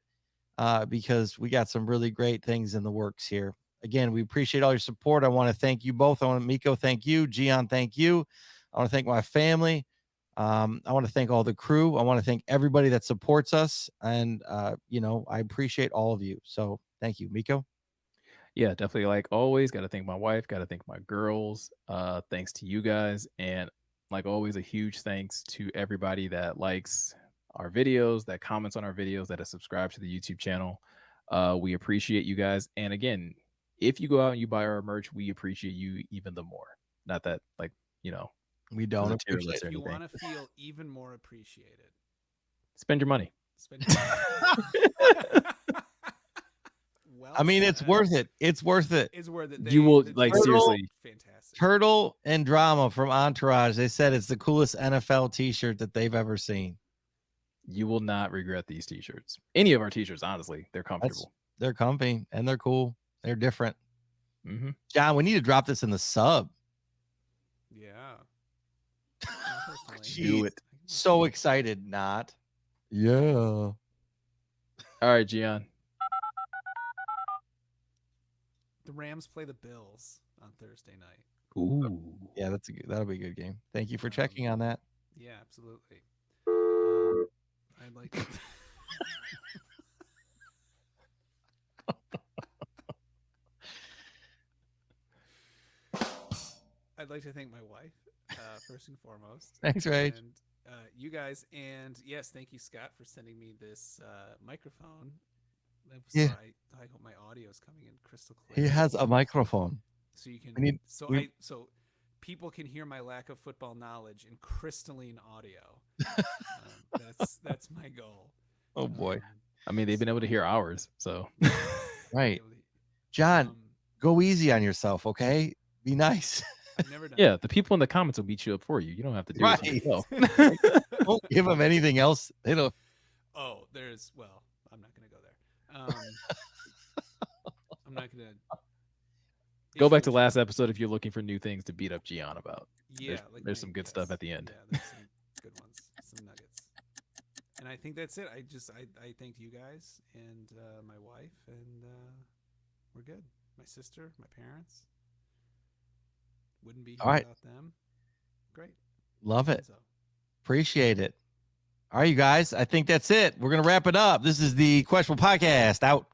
because we got some really great things in the works here. Again, we appreciate all your support. I want to thank you both. I want to, Meko, thank you. Gionne, thank you. I want to thank my family. I want to thank all the crew. I want to thank everybody that supports us. And, I appreciate all of you. So thank you, Meko. Yeah, definitely. Like always, got to thank my wife, got to thank my girls. Thanks to you guys. And like always, a huge thanks to everybody that likes our videos, that comments on our videos, that has subscribed to the YouTube channel. We appreciate you guys. And again, if you go out and you buy our merch, we appreciate you even the more. Not that we don't appreciate If you want to feel even more appreciated, spend your money. Well, I mean, it's worth it. It's worth it. It's worth it. You will like seriously. Fantastic. Turtle and Drama from Entourage. They said it's the coolest NFL t-shirt that they've ever seen. You will not regret these t-shirts. Any of our t-shirts, honestly, they're comfortable. They're comfy and they're cool. They're different. Mm-hmm. John, we need to drop this in the sub. Yeah. Do it. So excited, not. Yeah. All right, Gionne. The Rams play the Bills on Thursday night. Ooh. Yeah, that'll be a good game. Thank you for checking on that. Yeah, absolutely. I'd like to I'd like to thank my wife, first and foremost. Thanks, Rach. And you guys, and yes, thank you, Scott, for sending me this microphone. Yeah. I hope my audio is coming in crystal clear. He has a microphone. So you can so people can hear my lack of football knowledge in crystalline audio. That's my goal. Oh boy. I mean, they've been able to hear ours, so Right. John, go easy on yourself, okay? Be nice. I've never done yeah, the people in the comments will beat you up for you. You don't have to do it yourself. Don't give them anything else. They don't. Oh, I'm not going to go there. I'm not going to go back to last episode if you're looking for new things to beat up Gionne about. Yeah, there's some good stuff at the end. Yeah, there's some good ones, some nuggets. And I think that's it. I thanked you guys and my wife, and we're good. My sister, my parents. Wouldn't be here without them. Great. Love it. Appreciate it. All right, you guys. I think that's it. We're going to wrap it up. This is the Questionable Podcast. Out.